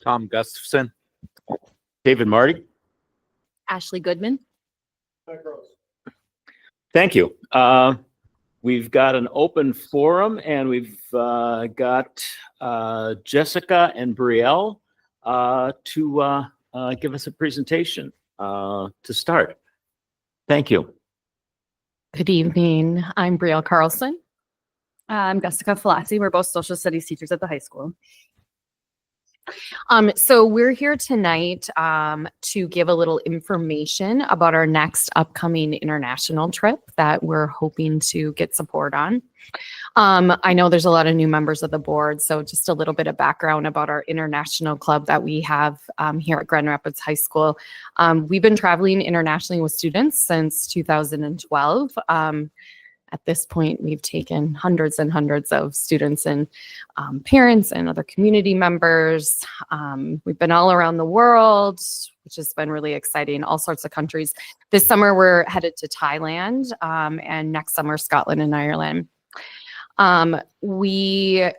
Tom Gustafson. David Marty. Ashley Goodman. Thank you. We've got an open forum, and we've got Jessica and Brielle to give us a presentation to start. Thank you. Good evening. I'm Brielle Carlson. I'm Jessica Falassi. We're both social studies teachers at the high school. So we're here tonight to give a little information about our next upcoming international trip that we're hoping to get support on. I know there's a lot of new members of the board, so just a little bit of background about our international club that we have here at Grand Rapids High School. We've been traveling internationally with students since 2012. At this point, we've taken hundreds and hundreds of students and parents and other community members. We've been all around the world, which has been really exciting, all sorts of countries. This summer, we're headed to Thailand, and next summer, Scotland and Ireland. We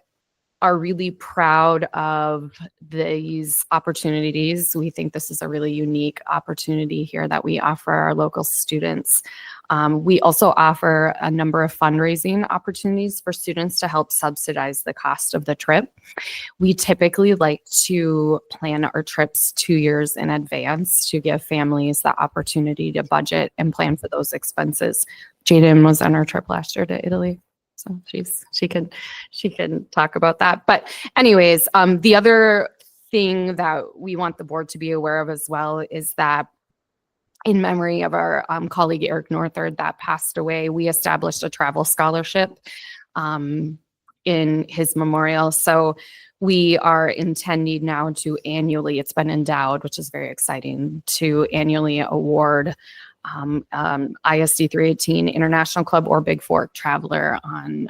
are really proud of these opportunities. We think this is a really unique opportunity here that we offer our local students. We also offer a number of fundraising opportunities for students to help subsidize the cost of the trip. We typically like to plan our trips 2 years in advance to give families the opportunity to budget and plan for those expenses. Jaden was on our trip last year to Italy. So she can talk about that. But anyways, the other thing that we want the board to be aware of as well is that in memory of our colleague Eric Northard that passed away, we established a travel scholarship in his memorial. So we are intending now to annually, it's been endowed, which is very exciting, to annually award ISD 318 International Club or Big Fork Traveler on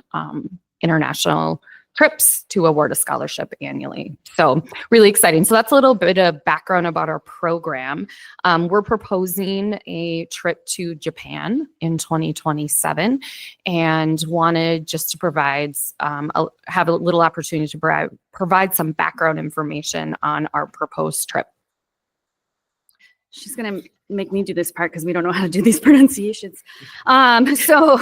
international trips to award a scholarship annually. So really exciting. So that's a little bit of background about our program. We're proposing a trip to Japan in 2027 and wanted just to provide, have a little opportunity to provide some background information on our proposed trip. She's going to make me do this part because we don't know how to do these pronunciations. So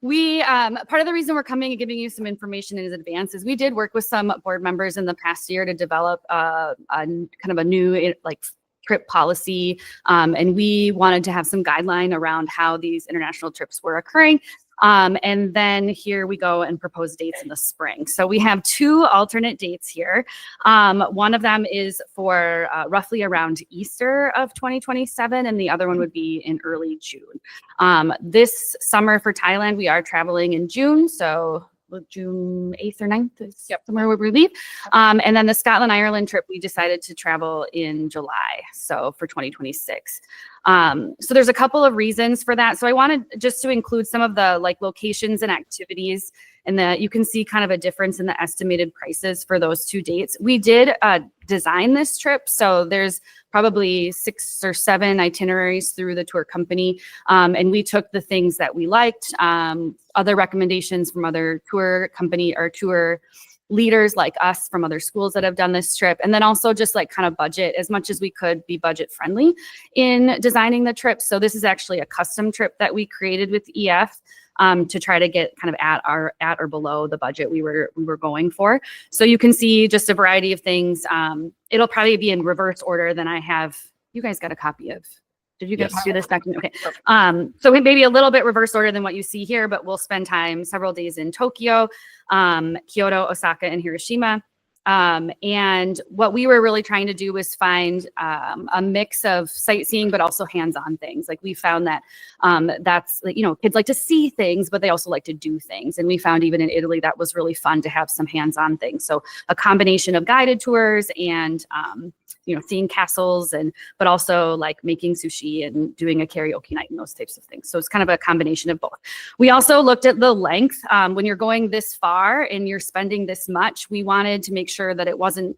we, part of the reason we're coming and giving you some information in advance is we did work with some board members in the past year to develop a kind of a new trip policy. And we wanted to have some guideline around how these international trips were occurring. And then here we go and propose dates in the spring. So we have 2 alternate dates here. One of them is for roughly around Easter of 2027, and the other one would be in early June. This summer for Thailand, we are traveling in June. So June 8th or 9th is somewhere where we leave. And then the Scotland, Ireland trip, we decided to travel in July. So for 2026. So there's a couple of reasons for that. So I wanted just to include some of the locations and activities, and that you can see kind of a difference in the estimated prices for those 2 dates. We did design this trip. So there's probably 6 or 7 itineraries through the tour company. And we took the things that we liked, other recommendations from other tour company or tour leaders like us from other schools that have done this trip. And then also just kind of budget as much as we could, be budget friendly in designing the trip. So this is actually a custom trip that we created with EF to try to get kind of at or below the budget we were going for. So you can see just a variety of things. It'll probably be in reverse order than I have. You guys got a copy of. Did you guys do this document? Okay. So maybe a little bit reverse order than what you see here, but we'll spend time, several days in Tokyo, Kyoto, Osaka, and Hiroshima. And what we were really trying to do was find a mix of sightseeing, but also hands-on things. We found that that's, kids like to see things, but they also like to do things. And we found even in Italy, that was really fun to have some hands-on things. So a combination of guided tours and, seeing castles but also making sushi and doing a karaoke night and those types of things. So it's kind of a combination of both. We also looked at the length. When you're going this far and you're spending this much, we wanted to make sure that it wasn't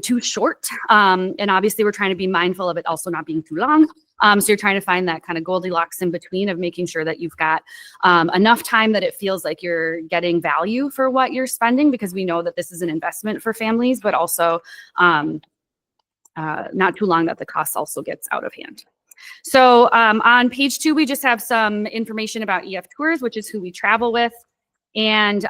too short. And obviously we're trying to be mindful of it also not being too long. So you're trying to find that kind of Goldilocks in between of making sure that you've got enough time that it feels like you're getting value for what you're spending, because we know that this is an investment for families, but also not too long that the cost also gets out of hand. So on page 2, we just have some information about EF Tours, which is who we travel with. And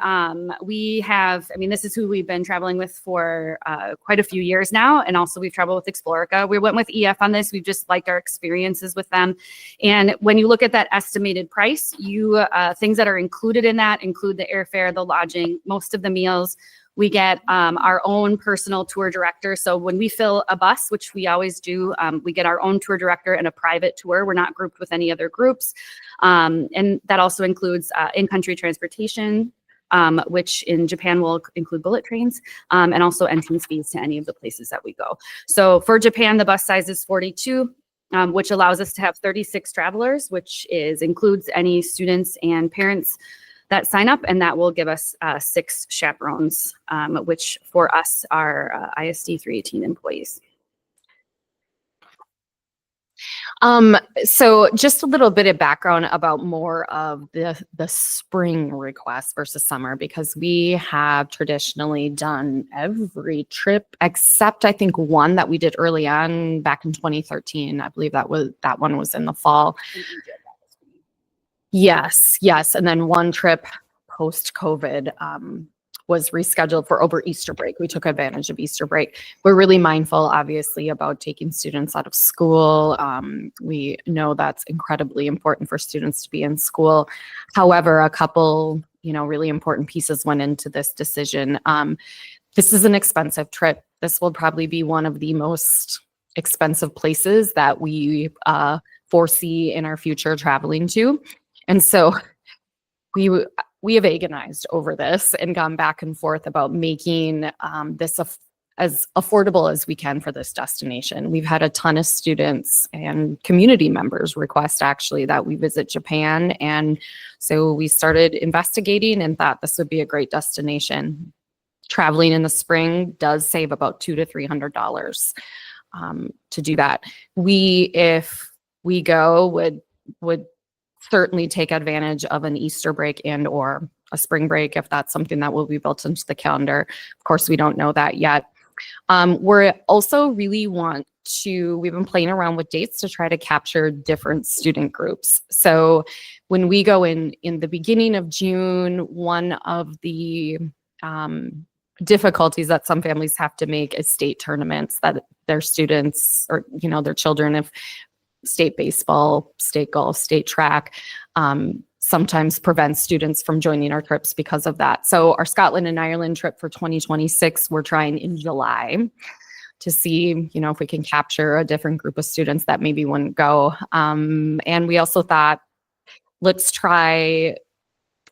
we have, I mean, this is who we've been traveling with for quite a few years now. And also we've traveled with Explorica. We went with EF on this. We've just liked our experiences with them. And when you look at that estimated price, you things that are included in that include the airfare, the lodging, most of the meals. We get our own personal tour director. So when we fill a bus, which we always do, we get our own tour director and a private tour. We're not grouped with any other groups. And that also includes in-country transportation, which in Japan will include bullet trains, and also entrance fees to any of the places that we go. So for Japan, the bus size is 42, which allows us to have 36 travelers, which includes any students and parents that sign up, and that will give us 6 chaperones, which for us are ISD 318 employees. So just a little bit of background about more of the spring request versus summer, because we have traditionally done every trip except I think one that we did early on back in 2013. I believe that one was in the fall. Yes. And then one trip post-COVID was rescheduled for over Easter break. We took advantage of Easter break. We're really mindful, obviously, about taking students out of school. We know that's incredibly important for students to be in school. However, a couple, really important pieces went into this decision. This is an expensive trip. This will probably be one of the most expensive places that we foresee in our future traveling to. And so we have agonized over this and gone back and forth about making this as affordable as we can for this destination. We've had a ton of students and community members request actually that we visit Japan. And so we started investigating and thought this would be a great destination. Traveling in the spring does save about $200 to $300 to do that. If we go, would certainly take advantage of an Easter break and or a spring break if that's something that will be built into the calendar. Of course, we don't know that yet. We're also really we've been playing around with dates to try to capture different student groups. So when we go in the beginning of June, one of the difficulties that some families have to make is state tournaments that their students or, their children have state baseball, state golf, state track, sometimes prevents students from joining our trips because of that. So our Scotland and Ireland trip for 2026, we're trying in July to see, if we can capture a different group of students that maybe wouldn't go. And we also thought, let's try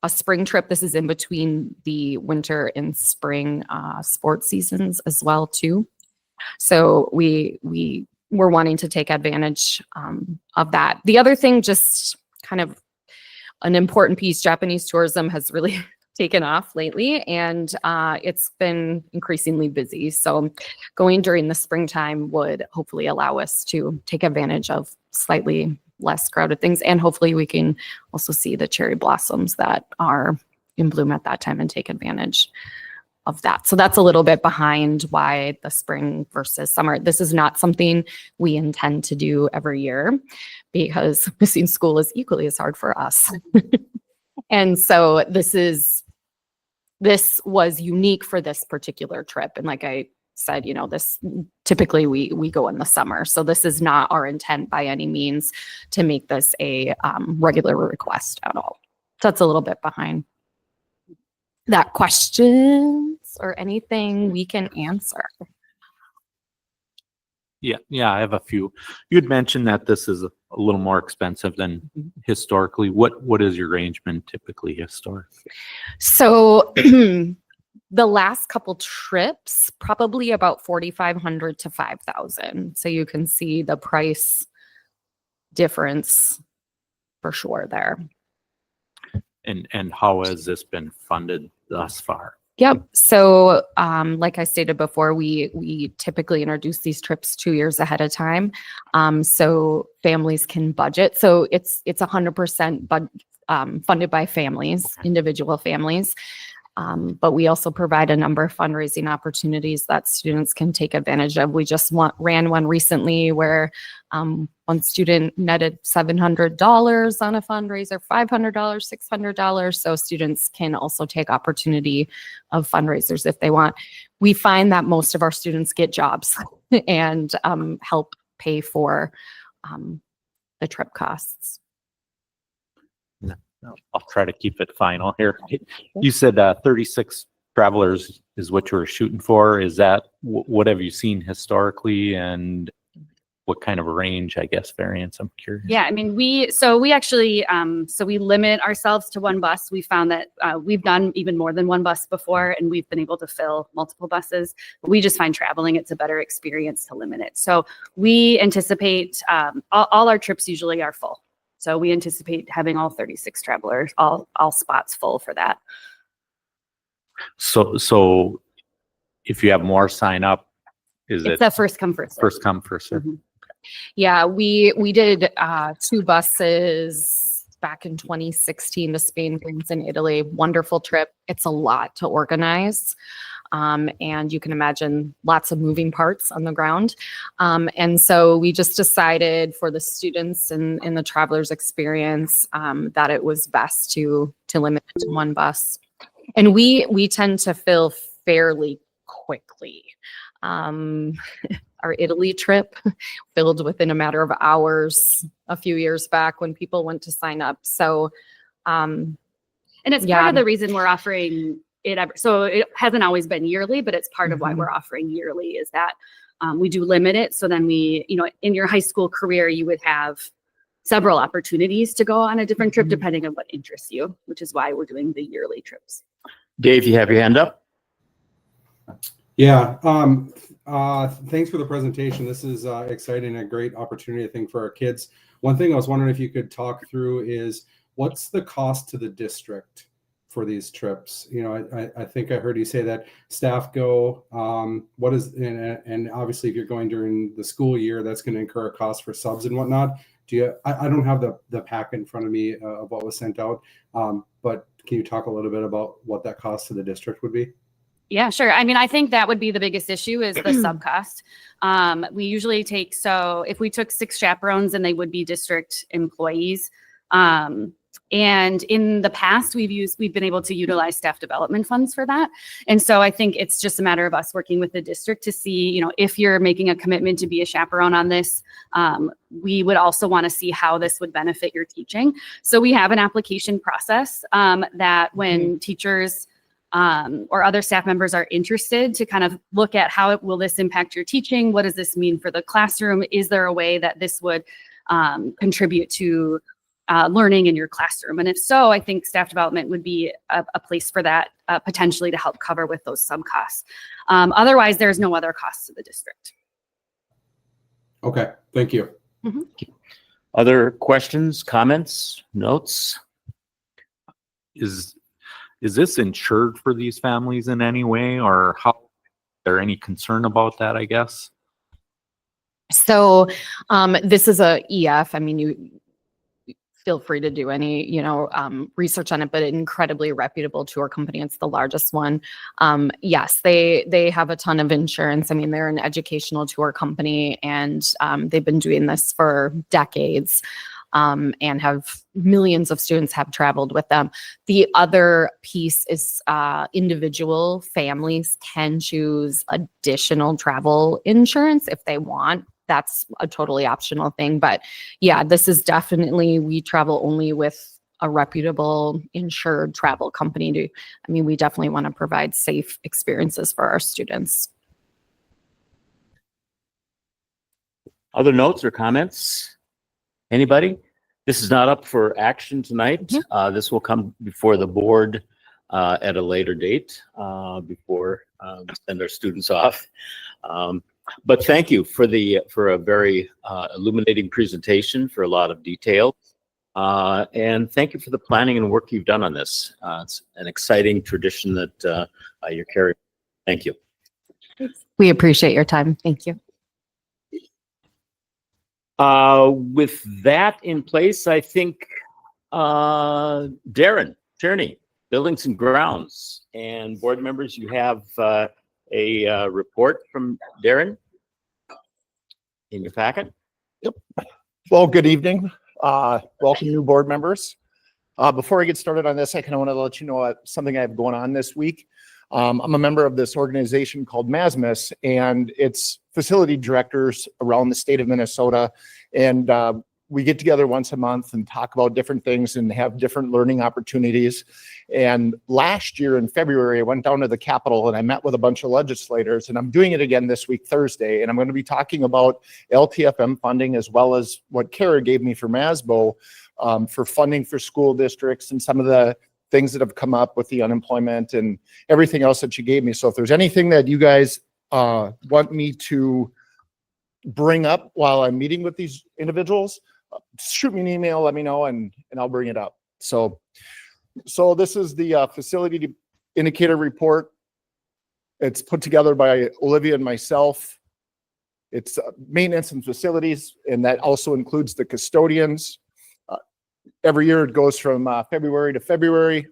a spring trip. This is in between the winter and spring sports seasons as well too. So we're wanting to take advantage of that. The other thing, just kind of an important piece, Japanese tourism has really taken off lately and it's been increasingly busy. So going during the springtime would hopefully allow us to take advantage of slightly less crowded things. And hopefully we can also see the cherry blossoms that are in bloom at that time and take advantage of that. So that's a little bit behind why the spring versus summer. This is not something we intend to do every year because missing school is equally as hard for us. And so this was unique for this particular trip. And like I said, this typically we go in the summer. So this is not our intent by any means to make this a regular request at all. So that's a little bit behind that. Questions or anything we can answer? Yeah, I have a few. You'd mentioned that this is a little more expensive than historically. What is your arrangement typically historically? So the last couple trips, probably about $4,500 to $5,000. So you can see the price difference for sure there. And how has this been funded thus far? Yep. So, like I stated before, we typically introduce these trips 2 years ahead of time, so families can budget. So it's 100% funded by families, individual families. But we also provide a number of fundraising opportunities that students can take advantage of. We just ran one recently where one student netted $700 on a fundraiser, $500, $600. So students can also take opportunity of fundraisers if they want. We find that most of our students get jobs and help pay for the trip costs. I'll try to keep it final here. You said 36 travelers is what you were shooting for. Is that, what have you seen historically, and what kind of a range, I guess, variance? I'm curious. Yeah, I mean, we actually, we limit ourselves to one bus. We found that we've done even more than one bus before, and we've been able to fill multiple buses. We just find traveling, it's a better experience to limit it. So we anticipate, all our trips usually are full. So we anticipate having all 36 travelers, all spots full for that. So if you have more sign up, is It's it a first come, first serve. first come, first serve? Mhm. Yeah, we did 2 buses back in 2016 to Spain, France, and Italy. Wonderful trip. It's a lot to organize. And you can imagine lots of moving parts on the ground. And so we just decided for the students and the travelers' experience that it was best to limit it to one bus. And we tend to fill fairly quickly. Our Italy trip filled within a matter of hours a few years back when people went to sign up. So, And it's Yeah. part of the reason we're offering it. So it hasn't always been yearly, but it's part of why we're offering yearly is that we do limit it. So then we, in your high school career, you would have several opportunities to go on a different trip depending on what interests you, which is why we're doing the yearly trips. Dave, you have your hand up? Yeah, thanks for the presentation. This is exciting, a great opportunity, I think, for our kids. One thing I was wondering if you could talk through is what's the cost to the district for these trips? I think I heard you say that staff go. What is, and obviously if you're going during the school year, that's going to incur a cost for subs and whatnot. I don't have the packet in front of me of what was sent out, but can you talk a little bit about what that cost to the district would be? Yeah, sure. I mean, I think that would be the biggest issue is the sub cost. We usually take, so if we took 6 chaperones and they would be district employees, and in the past we've been able to utilize staff development funds for that. And so I think it's just a matter of us working with the district to see, if you're making a commitment to be a chaperone on this, we would also want to see how this would benefit your teaching. So we have an application process that when teachers or other staff members are interested to kind of look at how will this impact your teaching? What does this mean for the classroom? Is there a way that this would contribute to learning in your classroom? And if so, I think staff development would be a place for that potentially to help cover with those sub costs. Otherwise, there's no other costs to the district. Okay, thank you. Other questions, comments, notes? Is this insured for these families in any way, or how? Is there any concern about that, I guess? So this is a EF. I mean, you feel free to do any, research on it, but incredibly reputable tour company. It's the largest one. Yes, they have a ton of insurance. I mean, they're an educational tour company, and they've been doing this for decades. And have millions of students have traveled with them. The other piece is individual families can choose additional travel insurance if they want. That's a totally optional thing. But yeah, this is definitely, we travel only with a reputable insured travel company. We definitely want to provide safe experiences for our students. Other notes or comments? Anybody? This is not up for action tonight. This will come before the board at a later date before we send our students off. But thank you for a very illuminating presentation, for a lot of detail. And thank you for the planning and work you've done on this. It's an exciting tradition that you're carrying. Thank you. We appreciate your time. Thank you. With that in place, I think Darren Tierney, Buildings and Grounds, and board members, you have a report from Darren in your packet. Well, good evening. Welcome, new board members. Before I get started on this, I kind of want to let you know something I have going on this week. I'm a member of this organization called MASMIS, and it's facility directors around the state of Minnesota. And we get together once a month and talk about different things and have different learning opportunities. And last year in February, I went down to the Capitol and I met with a bunch of legislators, and I'm doing it again this week, Thursday. And I'm going to be talking about LTFM funding as well as what Kara gave me for MASBO for funding for school districts and some of the things that have come up with the unemployment and everything else that you gave me. So if there's anything that you guys want me to bring up while I'm meeting with these individuals, shoot me an email, let me know, and I'll bring it up. So this is the facility indicator report. It's put together by Olivia and myself. It's maintenance and facilities, and that also includes the custodians. Every year it goes from February to February.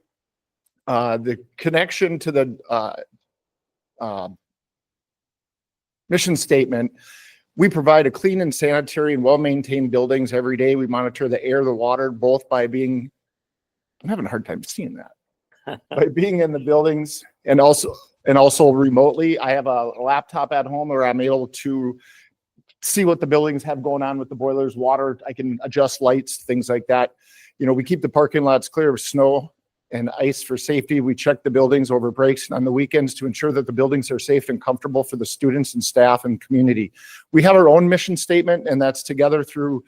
The connection to the mission statement: we provide a clean and sanitary and well-maintained buildings every day. We monitor the air, the water, both by being, I'm having a hard time seeing that, by being in the buildings and also remotely. I have a laptop at home where I'm able to see what the buildings have going on with the boilers, water. I can adjust lights, things like that. You know, we keep the parking lots clear of snow and ice for safety. We check the buildings over breaks and on the weekends to ensure that the buildings are safe and comfortable for the students and staff and community. We have our own mission statement, and that's together through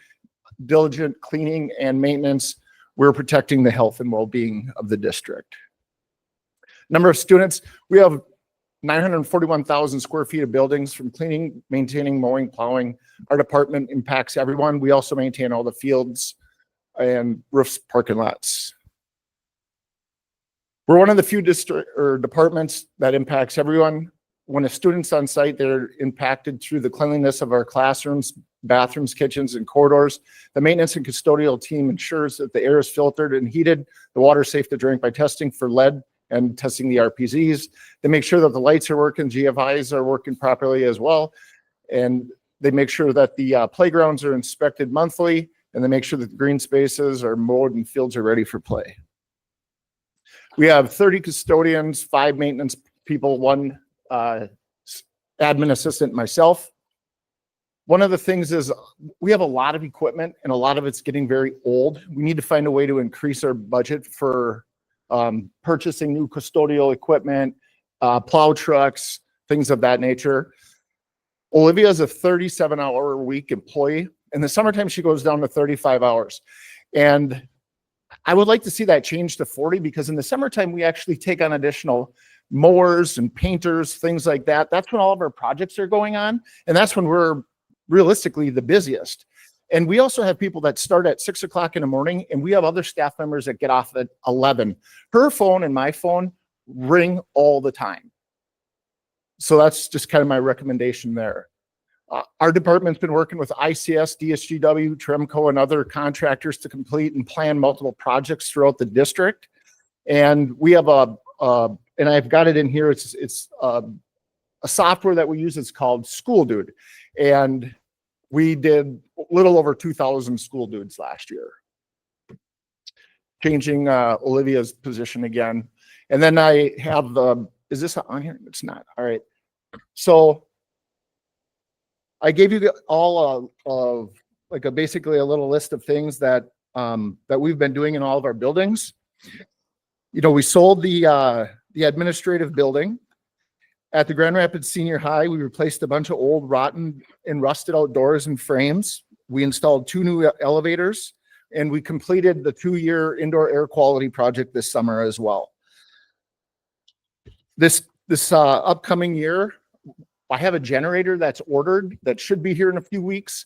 diligent cleaning and maintenance. We're protecting the health and well-being of the district. Number of students, we have 941,000 square feet of buildings, from cleaning, maintaining, mowing, plowing. Our department impacts everyone. We also maintain all the fields and roofs, parking lots. We're one of the few departments that impacts everyone. When a student's on site, they're impacted through the cleanliness of our classrooms, bathrooms, kitchens, and corridors. The maintenance and custodial team ensures that the air is filtered and heated, the water is safe to drink by testing for lead and testing the RPZs. They make sure that the lights are working, GFIs are working properly as well. And they make sure that the playgrounds are inspected monthly, and they make sure that the green spaces are mowed and fields are ready for play. We have 30 custodians, 5 maintenance people, 1 admin assistant, myself. One of the things is we have a lot of equipment and a lot of it's getting very old. We need to find a way to increase our budget for purchasing new custodial equipment, plow trucks, things of that nature. Olivia is a 37-hour-a-week employee. In the summertime, she goes down to 35 hours. And I would like to see that change to 40, because in the summertime, we actually take on additional mowers and painters, things like that. That's when all of our projects are going on. And that's when we're realistically the busiest. And we also have people that start at 6 o'clock in the morning, and we have other staff members that get off at 11. Her phone and my phone ring all the time. So that's just kind of my recommendation there. Our department's been working with ICS, DSGW, Tremco, and other contractors to complete and plan multiple projects throughout the district. And we have and I've got it in here, it's a software that we use. It's called School Dude. And we did a little over 2,000 school dudes last year. Changing Olivia's position again. And then I have is this on here? It's not. All right. So I gave you all basically a little list of things that that we've been doing in all of our buildings. You know, we sold the administrative building. At the Grand Rapids Senior High, we replaced a bunch of old, rotten, and rusted out doors and frames. We installed 2 new elevators, and we completed the 2-year indoor air quality project this summer as well. This upcoming year, I have a generator that's ordered that should be here in a few weeks,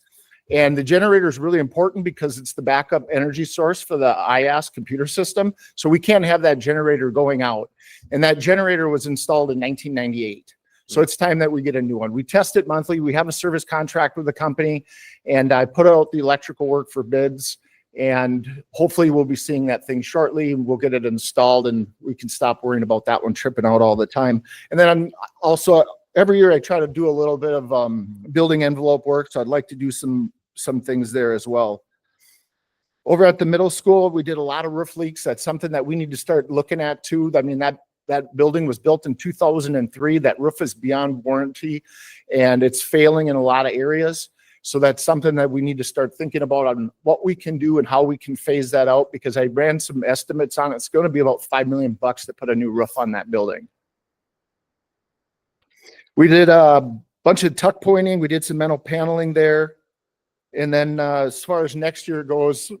And the generator is really important because it's the backup energy source for the IS computer system. So we can't have that generator going out. And that generator was installed in 1998. So it's time that we get a new one. We test it monthly. We have a service contract with the company, and I put out the electrical work for bids, and hopefully we'll be seeing that thing shortly. We'll get it installed and we can stop worrying about that one tripping out all the time. And then I'm also, every year I try to do a little bit of building envelope work. So I'd like to do some things there as well. Over at the middle school, we did a lot of roof leaks. That's something that we need to start looking at too. I mean, that building was built in 2003. That roof is beyond warranty and it's failing in a lot of areas. So that's something that we need to start thinking about on what we can do and how we can phase that out, because I ran some estimates on it. It's going to be about $5 million to put a new roof on that building. We did a bunch of tuck pointing. We did some metal paneling there. And then as far as next year goes,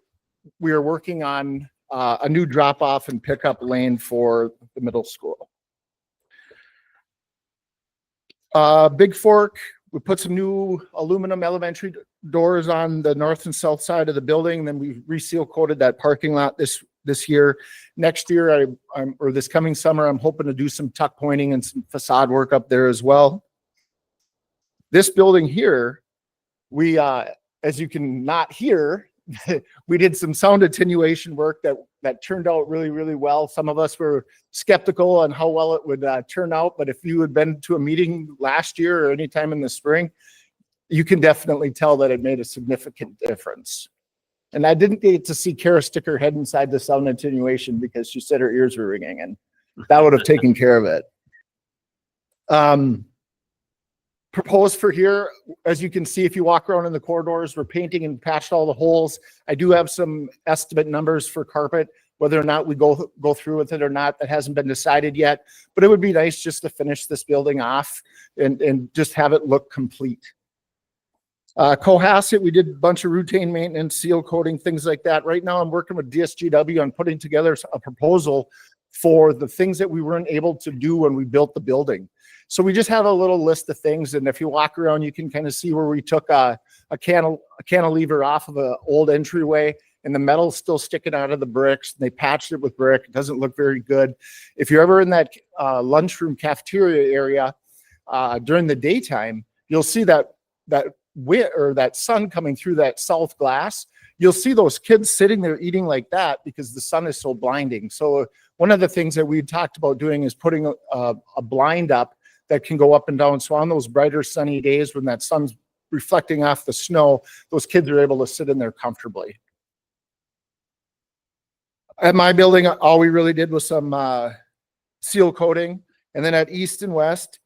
we are working on a new drop off and pickup lane for the middle school. Big Fork, we put some new aluminum elementary doors on the north and south side of the building. Then we reseal coated that parking lot this year. Next year, or this coming summer, I'm hoping to do some tuck pointing and some facade work up there as well. This building here, we, as you can not hear, we did some sound attenuation work that turned out really, really well. Some of us were skeptical on how well it would turn out, but if you had been to a meeting last year or anytime in the spring, you can definitely tell that it made a significant difference. And I didn't get to see Kara stick her head inside the sound attenuation because she said her ears were ringing, and that would have taken care of it. Proposed for here, as you can see, if you walk around in the corridors, we're painting and patched all the holes. I do have some estimate numbers for carpet, whether or not we go through with it or not, that hasn't been decided yet, but it would be nice just to finish this building off and just have it look complete. Cohasset, we did a bunch of routine maintenance, seal coating, things like that. Right now I'm working with DSGW on putting together a proposal for the things that we weren't able to do when we built the building. So we just have a little list of things, and if you walk around, you can kind of see where we took a cantilever off of an old entryway, and the metal's still sticking out of the bricks. They patched it with brick. It doesn't look very good. If you're ever in that lunchroom cafeteria area during the daytime, you'll see that sun coming through that south glass. You'll see those kids sitting there eating like that because the sun is so blinding. So one of the things that we talked about doing is putting a blind up that can go up and down. So on those brighter sunny days when that sun's reflecting off the snow, those kids are able to sit in there comfortably. At my building, all we really did was some seal coating. And then at East and West,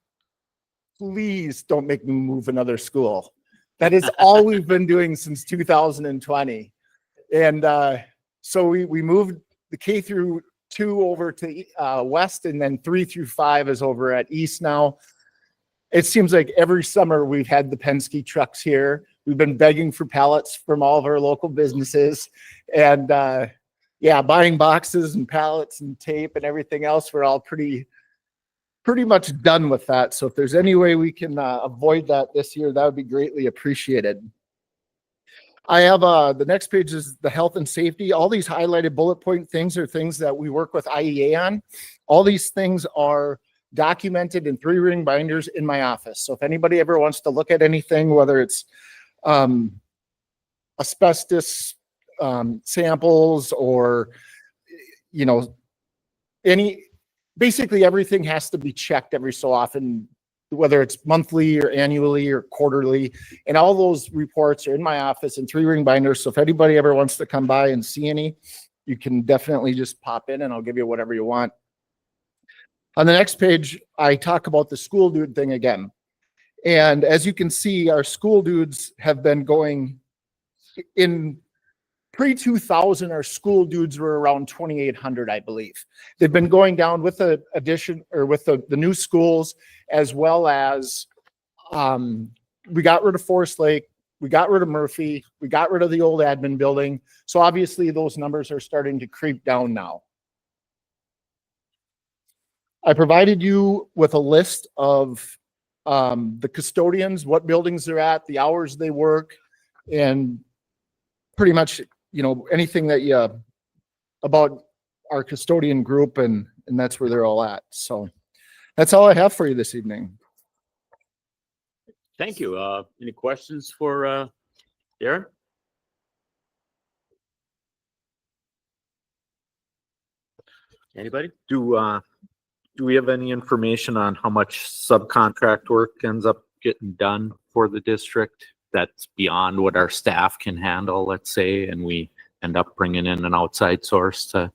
please don't make me move another school. That is all we've been doing since 2020. And so we moved the K through 2 over to West, and then 3 through 5 is over at East now. It seems like every summer we've had the Penske trucks here. We've been begging for pallets from all of our local businesses, and yeah, buying boxes and pallets and tape and everything else. We're all pretty much done with that. So if there's any way we can avoid that this year, that would be greatly appreciated. I have the next page is the health and safety. All these highlighted bullet point things are things that we work with IEA on. All these things are documented in 3-ring binders in my office. So if anybody ever wants to look at anything, whether it's asbestos samples or, you know, basically everything has to be checked every so often, whether it's monthly or annually or quarterly. And all those reports are in my office in 3-ring binders. So if anybody ever wants to come by and see any, you can definitely just pop in and I'll give you whatever you want. On the next page, I talk about the school dude thing again. And as you can see, our school dudes have been going in pre-2000, our school dudes were around 2,800, I believe. They've been going down with the addition or with the new schools, as well as we got rid of Forest Lake, we got rid of Murphy, we got rid of the old admin building. So obviously those numbers are starting to creep down now. I provided you with a list of the custodians, what buildings they're at, the hours they work, and pretty much, anything that about our custodian group, and that's where they're all at. So that's all I have for you this evening. Thank you. Any questions for Darren? Anybody? Do we have any information on how much subcontract work ends up getting done for the district that's beyond what our staff can handle, let's say, and we end up bringing in an outside source to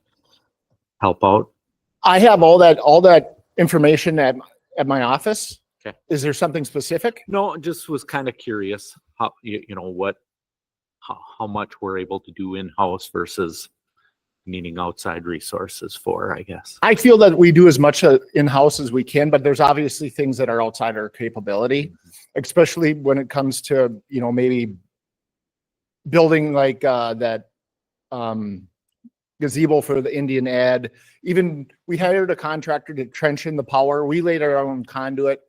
help out? I have all that information at my office. Okay. Is there something specific? No, just was kind of curious how, how much we're able to do in-house versus needing outside resources for, I guess. I feel that we do as much in-house as we can, but there's obviously things that are outside our capability, especially when it comes to, maybe building like that gazebo for the Indian ad. Even we hired a contractor to trench in the power. We laid our own conduit,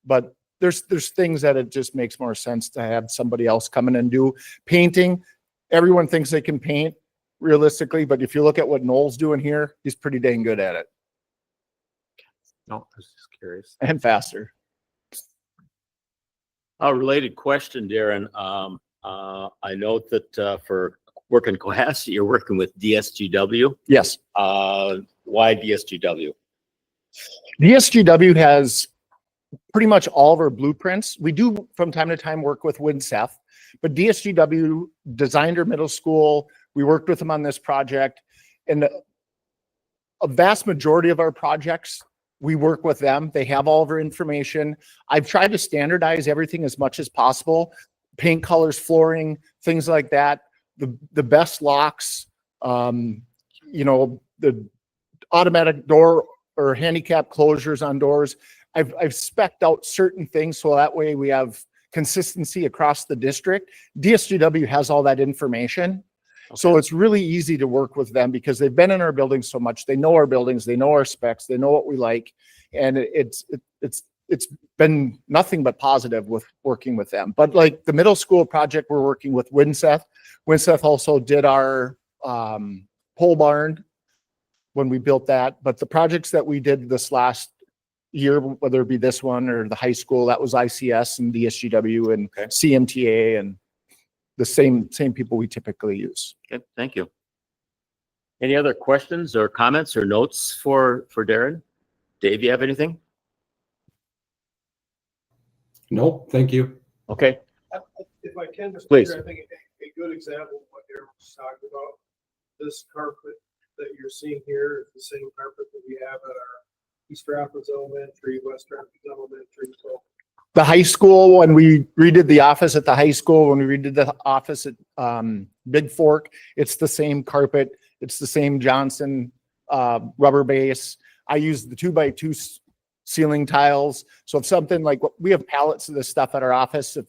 but there's things that it just makes more sense to have somebody else come in and do. Painting, everyone thinks they can paint realistically, but if you look at what Noel's doing here, he's pretty dang good at it. No, I was just curious. And faster. A related question, Darren. I note that for working Cohasset, you're working with DSGW. Yes. Why DSGW? DSGW has pretty much all of our blueprints. We do from time to time work with WinSeth, but DSGW designed our middle school. We worked with them on this project, and a vast majority of our projects, we work with them. They have all of our information. I've tried to standardize everything as much as possible. Paint colors, flooring, things like that. The best locks, the automatic door or handicap closures on doors. I've spec'd out certain things so that way we have consistency across the district. DSGW has all that information. Okay. So it's really easy to work with them because they've been in our buildings so much. They know our buildings, they know our specs, they know what we like. And it's been nothing but positive with working with them. But like the middle school project, we're working with WinSeth. WinSeth also did our pole barn when we built that. But the projects that we did this last year, whether it be this one or the high school, that was ICS and DSGW and CMTA and the same people we typically use. Okay, thank you. Any other questions or comments or notes for Darren? Dave, you have anything? Nope, thank you. Okay. If I can, Mr. Please. Chair, I think a good example of what Aaron was talking about, this carpet that you're seeing here is the same carpet that we have at our East Rapids Elementary, West Rapids Elementary. So the high school, when we redid the office at the high school, when we redid the office at Big Fork, it's the same carpet. It's the same Johnson rubber base. I use the 2x2 ceiling tiles. So if something like we have pallets of this stuff at our office, if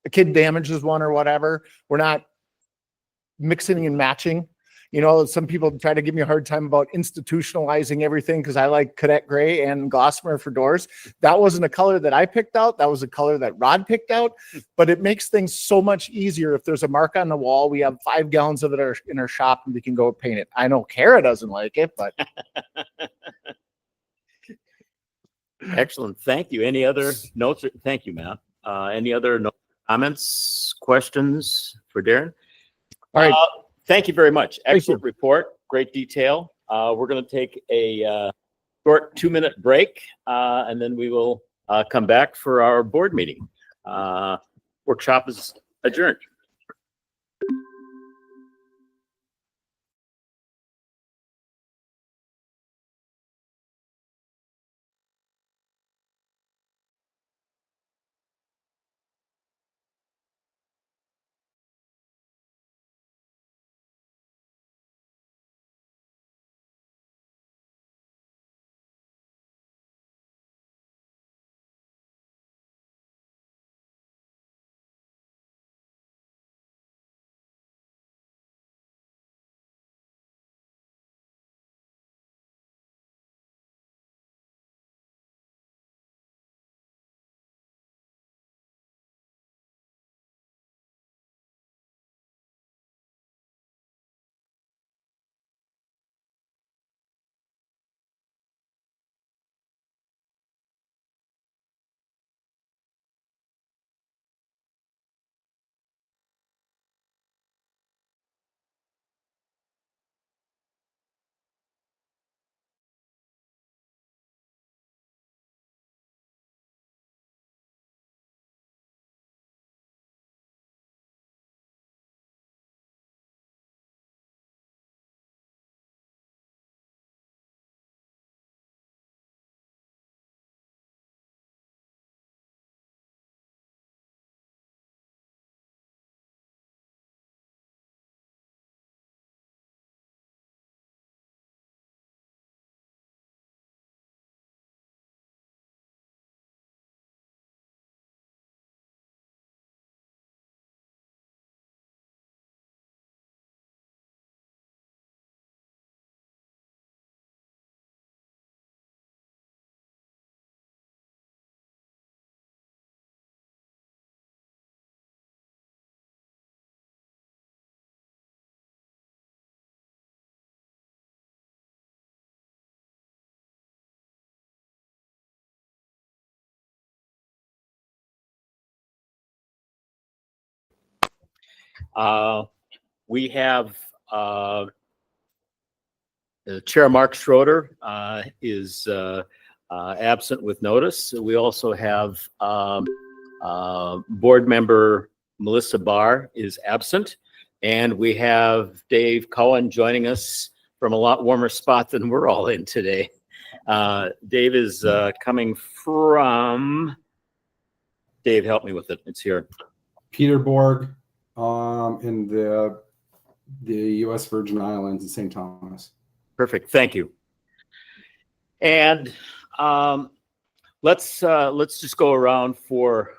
a kid damages one or whatever, we're not mixing and matching. Some people try to give me a hard time about institutionalizing everything because I like cadet gray and gossamer for doors. That wasn't a color that I picked out. That was a color that Rod picked out. But it makes things so much easier. If there's a mark on the wall, we have 5 gallons of it in our shop and we can go paint it. I know Kara doesn't like it, but. Excellent. Thank you. Any other notes? Thank you, Matt. Any other comments, questions for Darren? All right. Thank you very much. Excellent report. Great detail. We're going to take a short 2-minute break, and then we will come back for our board meeting. Workshop is adjourned. We have Chair Mark Schroeder is absent with notice. We also have Board Member Melissa Barr is absent. And we have Dave Cohen joining us from a lot warmer spot than we're all in today. Dave is coming from, Dave, help me with it. It's here. Peterborg, in the U.S. Virgin Islands in St. Thomas. Perfect. Thank you. And let's just go around for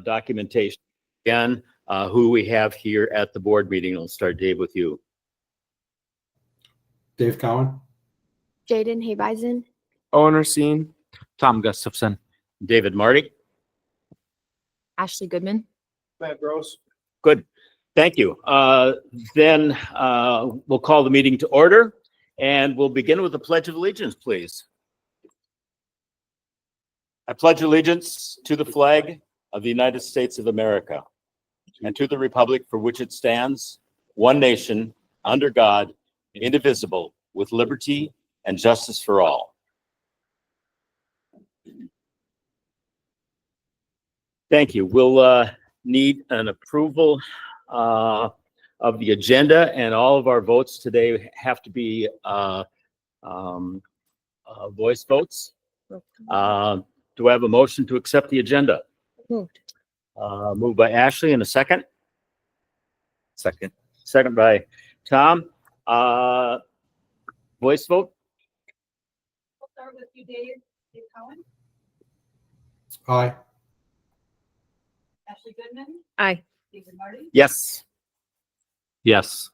documentation again. Who we have here at the board meeting. I'll start, Dave, with you. Dave Cowan. Jaden Habeisen. Owen Racine. Tom Gustafson. David Marty. Ashley Goodman. Matt Gross. Good. Thank you. Then we'll call the meeting to order, and we'll begin with the Pledge of Allegiance, please. I pledge allegiance to the flag of the United States of America and to the republic for which it stands, one nation, under God, indivisible, with liberty and justice for all. Thank you. We'll need an approval of the agenda, and all of our votes today have to be voice votes. Do I have a motion to accept the agenda? Moved. Moved by Ashley in a second. Second. Second by Tom. Voice vote? We'll start with you, Dave. Dave Cowan. Aye. Ashley Goodman. Aye. David Marty. Yes. Yes.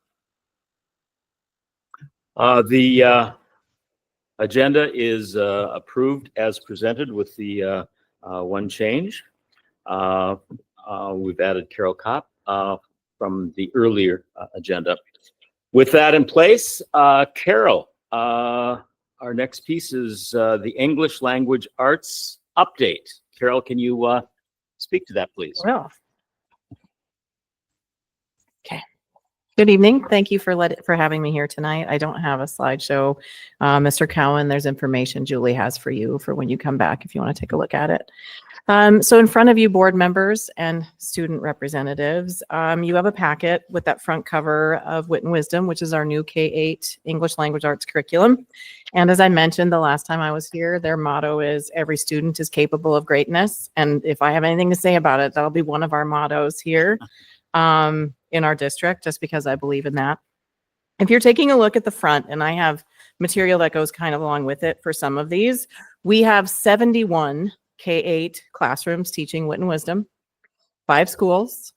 The agenda is approved as presented with the one change. We've added Carol Kopp from the earlier agenda. With that in place, Carol, our next piece is the English Language Arts update. Carol, can you speak to that, please? Well. Okay. Good evening. Thank you for having me here tonight. I don't have a slideshow. Mr. Cowan, there's information Julie has for you for when you come back if you want to take a look at it. So in front of you, board members and student representatives, you have a packet with that front cover of Wit and Wisdom, which is our new K-8 English Language Arts curriculum. And as I mentioned the last time I was here, their motto is every student is capable of greatness. And if I have anything to say about it, that'll be one of our mottos here in our district, just because I believe in that. If you're taking a look at the front, and I have material that goes kind of along with it for some of these, we have 71 K-8 classrooms teaching Wit and Wisdom, 5 schools.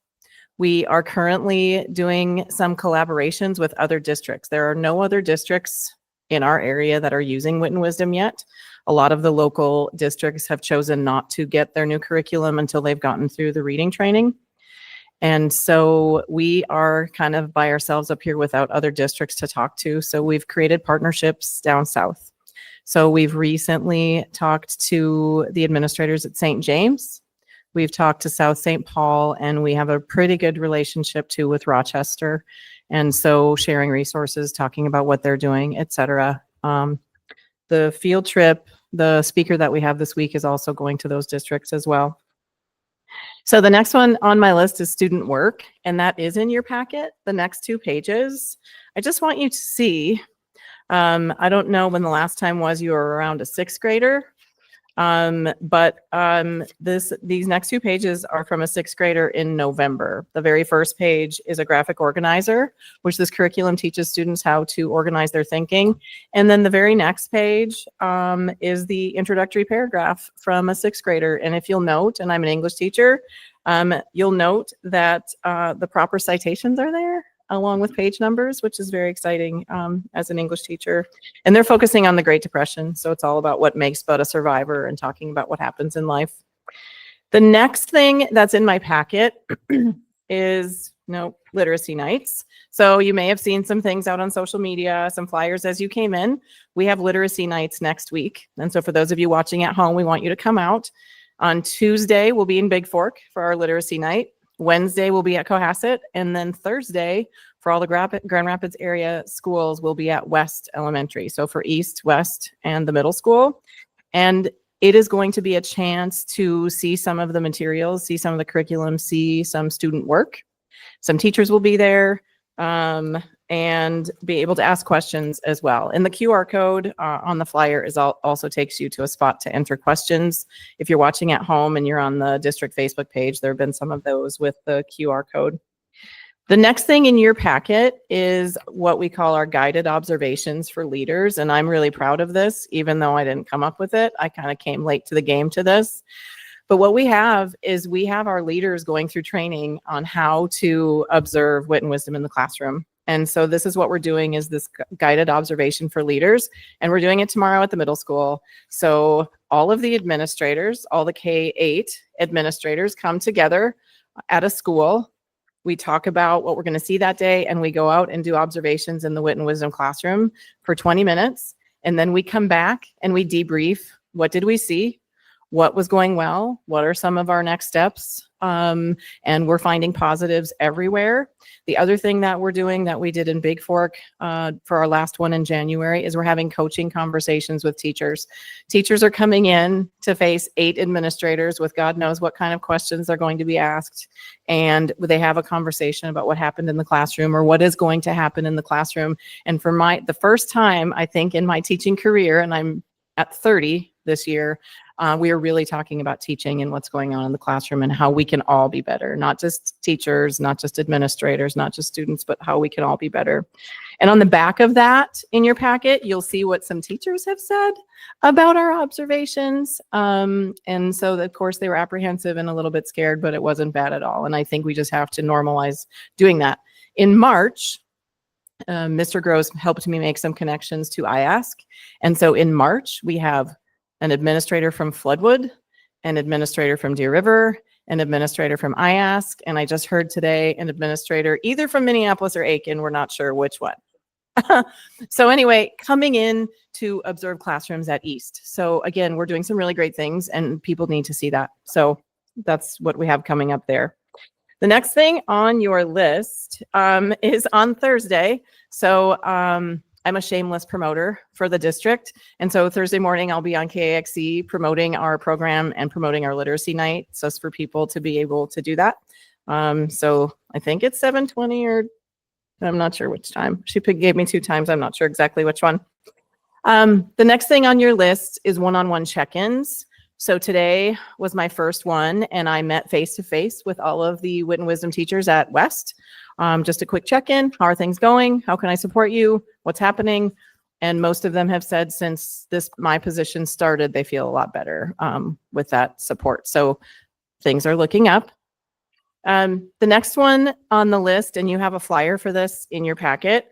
We are currently doing some collaborations with other districts. There are no other districts in our area that are using Wit and Wisdom yet. A lot of the local districts have chosen not to get their new curriculum until they've gotten through the reading training. And so we are kind of by ourselves up here without other districts to talk to. So we've created partnerships down south. So we've recently talked to the administrators at St. James. We've talked to South St. Paul, and we have a pretty good relationship too with Rochester. And so sharing resources, talking about what they're doing, et cetera. The field trip, the speaker that we have this week is also going to those districts as well. So the next one on my list is student work, and that is in your packet, the next 2 pages. I just want you to see, I don't know when the last time was you were around a 6th grader, but these next 2 pages are from a 6th grader in November. The very first page is a graphic organizer, which this curriculum teaches students how to organize their thinking. And then the very next page is the introductory paragraph from a 6th grader. And if you'll note, and I'm an English teacher, you'll note that the proper citations are there along with page numbers, which is very exciting as an English teacher. And they're focusing on the Great Depression. So it's all about what makes Bud a survivor and talking about what happens in life. The next thing that's in my packet is literacy nights. So you may have seen some things out on social media, some flyers as you came in. We have literacy nights next week. And so for those of you watching at home, we want you to come out. On Tuesday, we'll be in Big Fork for our literacy night. Wednesday will be at Cohasset, and then Thursday for all the Grand Rapids area schools will be at West Elementary. So for East, West, and the middle school. And it is going to be a chance to see some of the materials, see some of the curriculum, see some student work. Some teachers will be there and be able to ask questions as well. And the QR code on the flyer also takes you to a spot to enter questions. If you're watching at home and you're on the district Facebook page, there have been some of those with the QR code. The next thing in your packet is what we call our guided observations for leaders. And I'm really proud of this, even though I didn't come up with it. I kind of came late to the game to this. But what we have is we have our leaders going through training on how to observe wit and wisdom in the classroom. And so this is what we're doing, is this guided observation for leaders. And we're doing it tomorrow at the middle school. So all of the administrators, all the K-8 administrators come together at a school. We talk about what we're going to see that day, and we go out and do observations in the wit and wisdom classroom for 20 minutes. And then we come back and we debrief. What did we see? What was going well? What are some of our next steps? And we're finding positives everywhere. The other thing that we're doing that we did in Big Fork for our last one in January is we're having coaching conversations with teachers. Teachers are coming in to face 8 administrators with God knows what kind of questions they're going to be asked. And they have a conversation about what happened in the classroom or what is going to happen in the classroom. And for the first time, I think, in my teaching career, and I'm at 30 this year, we are really talking about teaching and what's going on in the classroom and how we can all be better, not just teachers, not just administrators, not just students, but how we can all be better. And on the back of that in your packet, you'll see what some teachers have said about our observations. And so, of course, they were apprehensive and a little bit scared, but it wasn't bad at all. And I think we just have to normalize doing that. In March, Mr. Gross helped me make some connections to IASK. And so in March, we have an administrator from Floodwood, an administrator from Deer River, an administrator from IASK, and I just heard today an administrator either from Minneapolis or Aiken, we're not sure which one. So anyway, coming in to observe classrooms at East. So again, we're doing some really great things and people need to see that. So that's what we have coming up there. The next thing on your list is on Thursday. So I'm a shameless promoter for the district. And so Thursday morning, I'll be on KAXE promoting our program and promoting our literacy night. So it's for people to be able to do that. So I think it's 7:20 or I'm not sure which time. She gave me 2 times. I'm not sure exactly which one. The next thing on your list is one-on-one check-ins. So today was my first one and I met face-to-face with all of the wit and wisdom teachers at West. Just a quick check-in. How are things going? How can I support you? What's happening? And most of them have said since my position started, they feel a lot better with that support. So things are looking up. The next one on the list, and you have a flyer for this in your packet,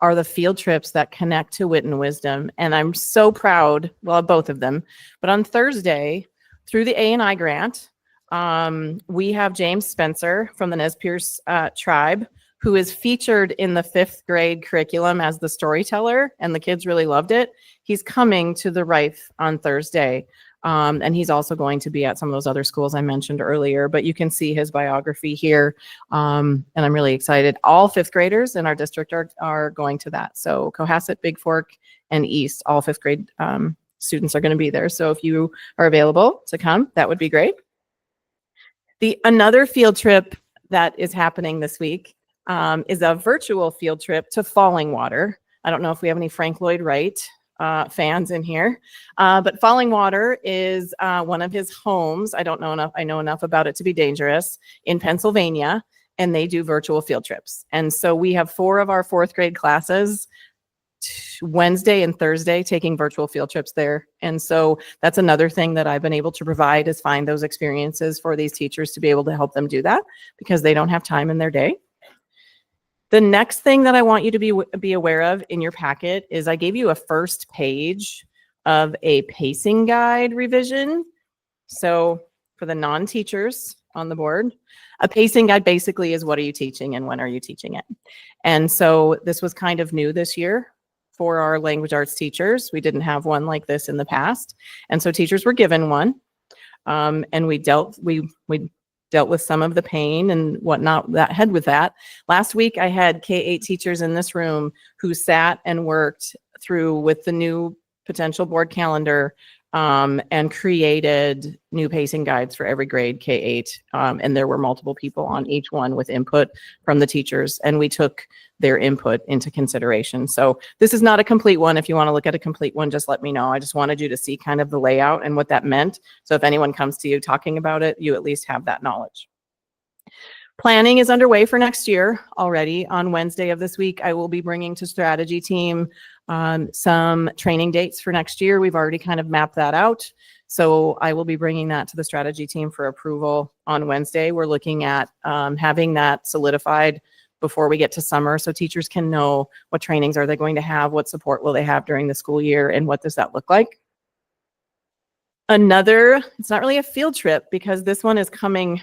are the field trips that connect to wit and wisdom. And I'm so proud, well, both of them, but on Thursday, through the A&I grant, we have James Spencer from the Nez Perce tribe, who is featured in the 5th grade curriculum as the storyteller, and the kids really loved it. He's coming to the Rife on Thursday, and he's also going to be at some of those other schools I mentioned earlier, but you can see his biography here, and I'm really excited. All 5th graders in our district are going to that. So Cohasset, Big Fork, and East, all 5th grade students are going to be there. So if you are available to come, that would be great. Another field trip that is happening this week is a virtual field trip to Falling Water. I don't know if we have any Frank Lloyd Wright fans in here, but Falling Water is one of his homes. I know enough about it to be dangerous, in Pennsylvania, and they do virtual field trips. And so we have 4 of our 4th grade classes Wednesday and Thursday taking virtual field trips there. And so that's another thing that I've been able to provide, is find those experiences for these teachers to be able to help them do that because they don't have time in their day. The next thing that I want you to be aware of in your packet is I gave you a first page of a pacing guide revision. So for the non-teachers on the board, a pacing guide basically is what are you teaching and when are you teaching it? And so this was kind of new this year for our language arts teachers. We didn't have one like this in the past. And so teachers were given one. And we dealt with some of the pain and whatnot that had with that. Last week, I had K-8 teachers in this room who sat and worked through with the new potential board calendar and created new pacing guides for every grade, K-8. And there were multiple people on each one with input from the teachers, and we took their input into consideration. So this is not a complete one. If you want to look at a complete one, just let me know. I just wanted you to see kind of the layout and what that meant. So if anyone comes to you talking about it, you at least have that knowledge. Planning is underway for next year already. On Wednesday of this week, I will be bringing to strategy team some training dates for next year. We've already kind of mapped that out. So I will be bringing that to the strategy team for approval on Wednesday. We're looking at having that solidified before we get to summer so teachers can know what trainings are they going to have, what support will they have during the school year, and what does that look like. It's not really a field trip because this one is coming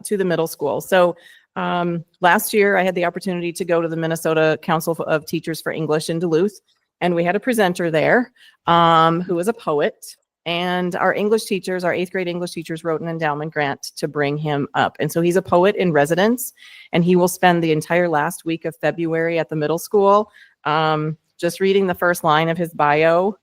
to the middle school. So last year I had the opportunity to go to the Minnesota Council of Teachers for English in Duluth, and we had a presenter there who was a poet, and our English teachers, our 8th grade English teachers, wrote an endowment grant to bring him up. And so he's a poet in residence, and he will spend the entire last week of February at the middle school. Just reading the first line of his bio,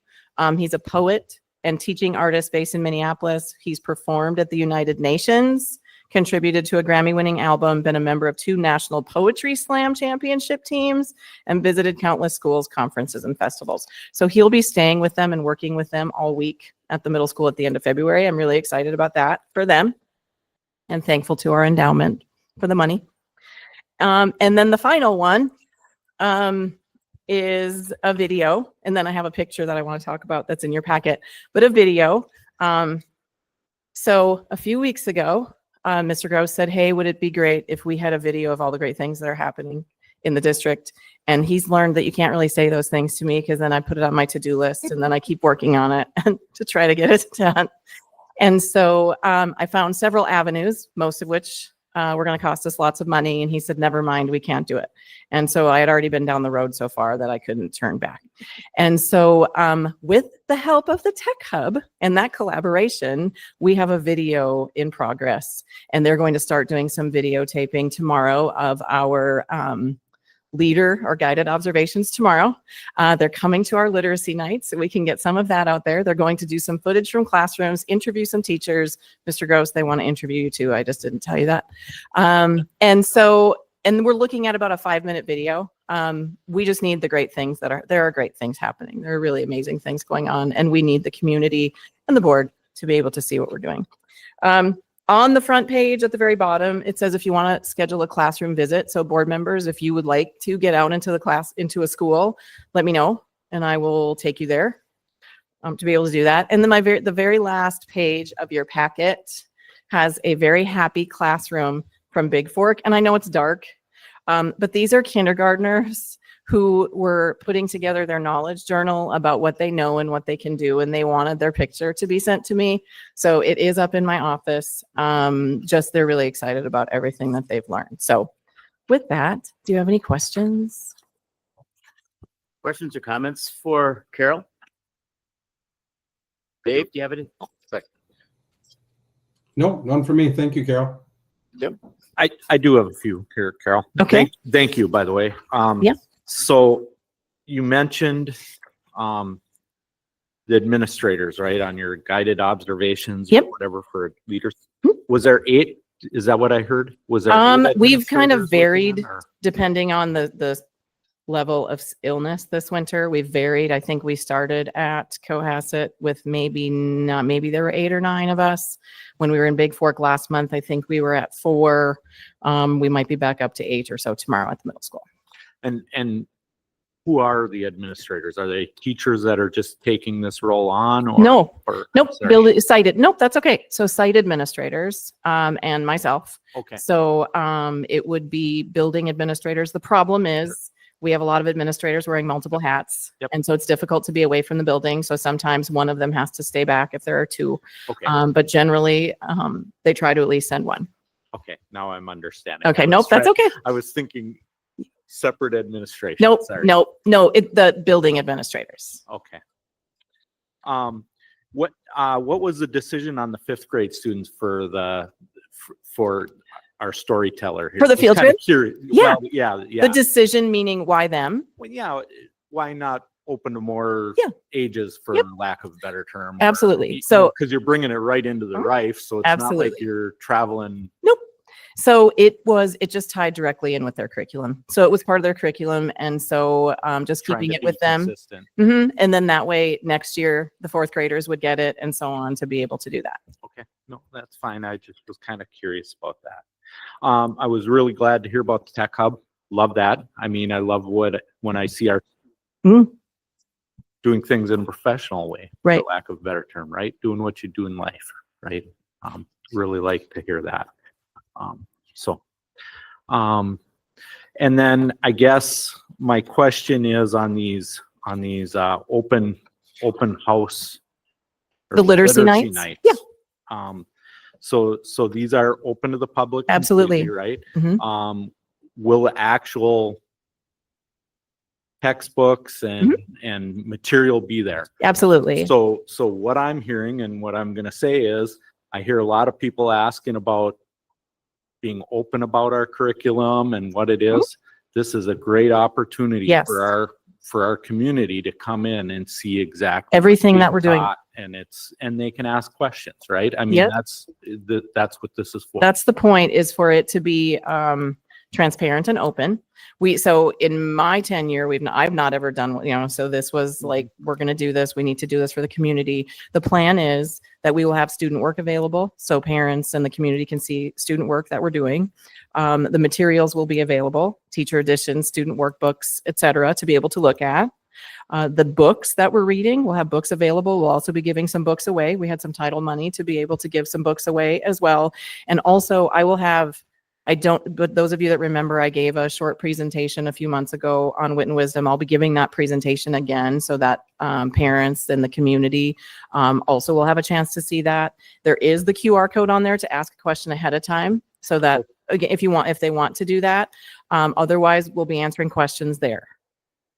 he's a poet and teaching artist based in Minneapolis. He's performed at the United Nations, contributed to a Grammy-winning album, been a member of 2 National Poetry Slam championship teams, and visited countless schools, conferences, and festivals. So he'll be staying with them and working with them all week at the middle school at the end of February. I'm really excited about that for them and thankful to our endowment for the money. And then the final one is a video. And then I have a picture that I want to talk about that's in your packet, but a video. So a few weeks ago, Mr. Gross said, hey, would it be great if we had a video of all the great things that are happening in the district? And he's learned that you can't really say those things to me because then I put it on my to-do list and then I keep working on it to try to get it done. And so I found several avenues, most of which were going to cost us lots of money. And he said, never mind, we can't do it. And so I had already been down the road so far that I couldn't turn back. And so with the help of the Tech Hub and that collaboration, we have a video in progress. And they're going to start doing some videotaping tomorrow of our leader or guided observations tomorrow. They're coming to our literacy night, so we can get some of that out there. They're going to do some footage from classrooms, interview some teachers. Mr. Gross, they want to interview you too. I just didn't tell you that. And we're looking at about a 5-minute video. We just need the great things there are great things happening. There are really amazing things going on, and we need the community and the board to be able to see what we're doing. On the front page at the very bottom, it says if you want to schedule a classroom visit. So board members, if you would like to get out into a school, let me know and I will take you there to be able to do that. And then the very last page of your packet has a very happy classroom from Big Fork. And I know it's dark, but these are kindergartners who were putting together their knowledge journal about what they know and what they can do. And they wanted their picture to be sent to me. So it is up in my office. They're really excited about everything that they've learned. So with that, do you have any questions? Questions or comments for Carol? Dave, do you have any? No, none for me. Thank you, Carol. Yep. I do have a few here, Carol. Okay. Thank you, by the way. Yeah. So you mentioned the administrators, right, on your guided observations Yep. or whatever for leaders. Hmm. Was there 8? Is that what I heard? Was there 8 We've kind of administrators varied looking in, or- depending on the level of illness this winter. We've varied. I think we started at Cohasset with maybe there were 8 or 9 of us. When we were in Big Fork last month, I think we were at 4. We might be back up to 8 or so tomorrow at the middle school. And who are the administrators? Are they teachers that are just taking this role on? Or, No. or, Nope. sorry. Cited. Nope. That's okay. So site administrators and myself. Okay. So it would be building administrators. The problem is we have a lot of administrators wearing multiple hats. Yep. And so it's difficult to be away from the building. So sometimes one of them has to stay back if there are 2. Okay. But generally they try to at least send one. Okay. Now I'm understanding. Okay. I Nope. was That's trying- okay. I was thinking separate administration. Nope. Sorry. No, the building administrators. Okay. What was the decision on the 5th grade students for for our storyteller here. For the Just field kinda trip? curious. Yeah. Well, yeah, yeah. The decision meaning why them? Well, yeah, why not open to more Yeah. ages, for Yep. lack of a better term? Absolutely. So because you're bringing it right into the Mhm. Rife, so it's not like Absolutely. you're traveling. nope. So it just tied directly in with their curriculum. So it was part of their curriculum. And so just trying keeping to it be with them. consistent. And then that way next year, the fourth graders would get it and so on to be able to do that. Okay, no, that's fine. I just was kind of curious about that. I was really glad to hear about the tech hub. Love that. I mean, I love when I see our Mhm. doing things in a professional way, Right. for lack of a better term, right? Doing what you do in life, right? Really like to hear that. So, and then I guess my question is on these open house. or The literacy nights? Yeah. So these are open to the public. Absolutely. completely, right? Mhm. Will actual textbooks Mm-hmm. and material be there? Absolutely. So what I'm hearing and what I'm gonna say is, I hear a lot of people asking about being open about our curriculum and what it is. This is a great opportunity Yes. for our community to come in and see exactly what's Everything that being we're doing. taught, and they can ask questions, right? I mean, Yep. that's what this is for. That's the point, is for it to be transparent and open. So in my tenure, I've not ever done, so this was like, we're going to do this. We need to do this for the community. The plan is that we will have student work available, so parents and the community can see student work that we're doing. The materials will be available, teacher editions, student workbooks, et cetera, to be able to look at. The books that we're reading, we'll have books available. We'll also be giving some books away. We had some title money to be able to give some books away as well. And also but those of you that remember, I gave a short presentation a few months ago on Wit and Wisdom. I'll be giving that presentation again so that parents and the community also will have a chance to see that. There is the QR code on there to ask a question ahead of time, so that, again, if they want to do that. Otherwise, we'll be answering questions there.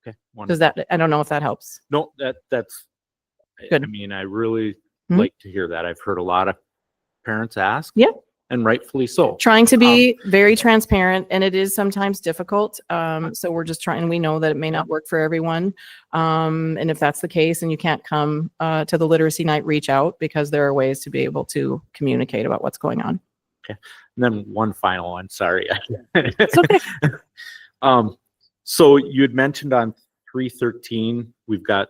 Okay. Does that, I don't know if that helps. No, that's Good. I mean, I really Mhm. like to hear that. I've heard a lot of parents ask. Yeah. And rightfully so. Trying to be very transparent, and it is sometimes difficult. So we're just trying, we know that it may not work for everyone. And if that's the case and you can't come to the literacy night, reach out, because there are ways to be able to communicate about what's going on. Okay. And then one final one, sorry. It's okay. So you had mentioned on 313, we've got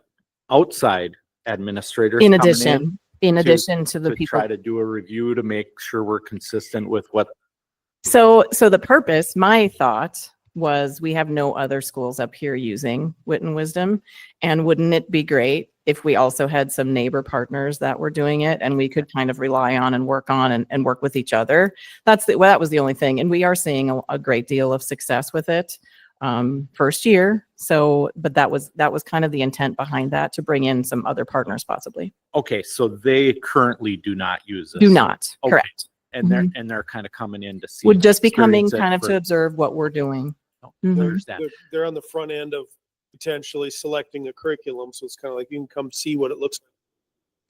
outside administrators In coming addition to the to people. try to do a review to make sure we're consistent with what. So the purpose, my thought was, we have no other schools up here using Wit and Wisdom. And wouldn't it be great if we also had some neighbor partners that were doing it, and we could kind of rely on and work on and work with each other? That was the only thing. And we are seeing a great deal of success with it. First year. But that was kind of the intent behind that, to bring in some other partners possibly. Okay, so they currently do not use this. Do not, Okay. correct. And they're kind of coming in to see. Would just be coming experience it kind of for- to observe what we're doing. No, Mhm. understand. They're on the front end of potentially selecting a curriculum, so it's kind of like you can come see what it looks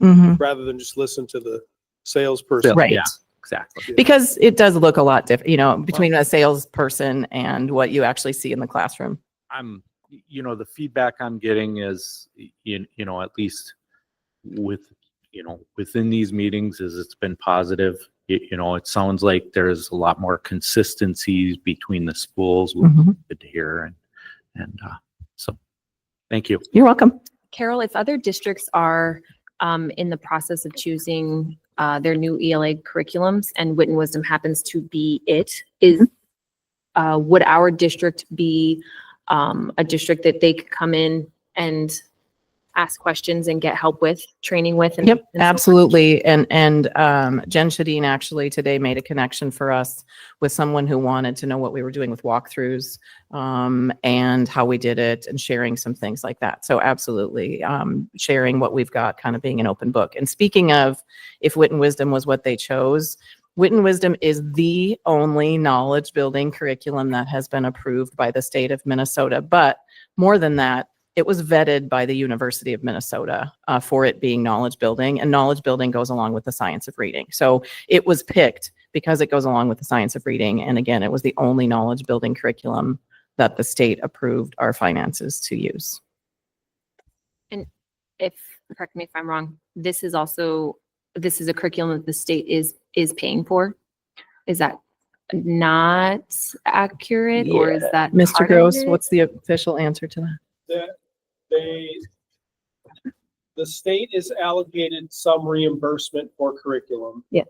like Mhm. rather than just listen to the salesperson. Right. Yeah, exactly. Because it does look a lot different, between a salesperson and what you actually see in the classroom. The feedback I'm getting is, at least within these meetings, is it's been positive. It sounds like there's a lot more consistencies between the schools, which is Mhm. good to hear. And so, thank you. You're welcome. Carol, if other districts are in the process of choosing their new ELA curriculums and Wit and Wisdom happens to be would our district be a district that they could come in and ask questions and get help with, training with? Yep, and so forth? absolutely. And Jen Shadeen actually today made a connection for us with someone who wanted to know what we were doing with walkthroughs and how we did it, and sharing some things like that. So absolutely, sharing what we've got, kind of being an open book. And speaking of, if Wit and Wisdom was what they chose, Wit and Wisdom is the only knowledge building curriculum that has been approved by the state of Minnesota. But more than that, it was vetted by the University of Minnesota for it being knowledge building, and knowledge building goes along with the science of reading. So it was picked because it goes along with the science of reading. And again, it was the only knowledge building curriculum that the state approved our finances to use. If, correct me if I'm wrong, this is a curriculum that the state is paying for. Is that not accurate, or is that Mr. part of Gross, it? what's the official answer to that? That the state is allocated some reimbursement for curriculum. Yes.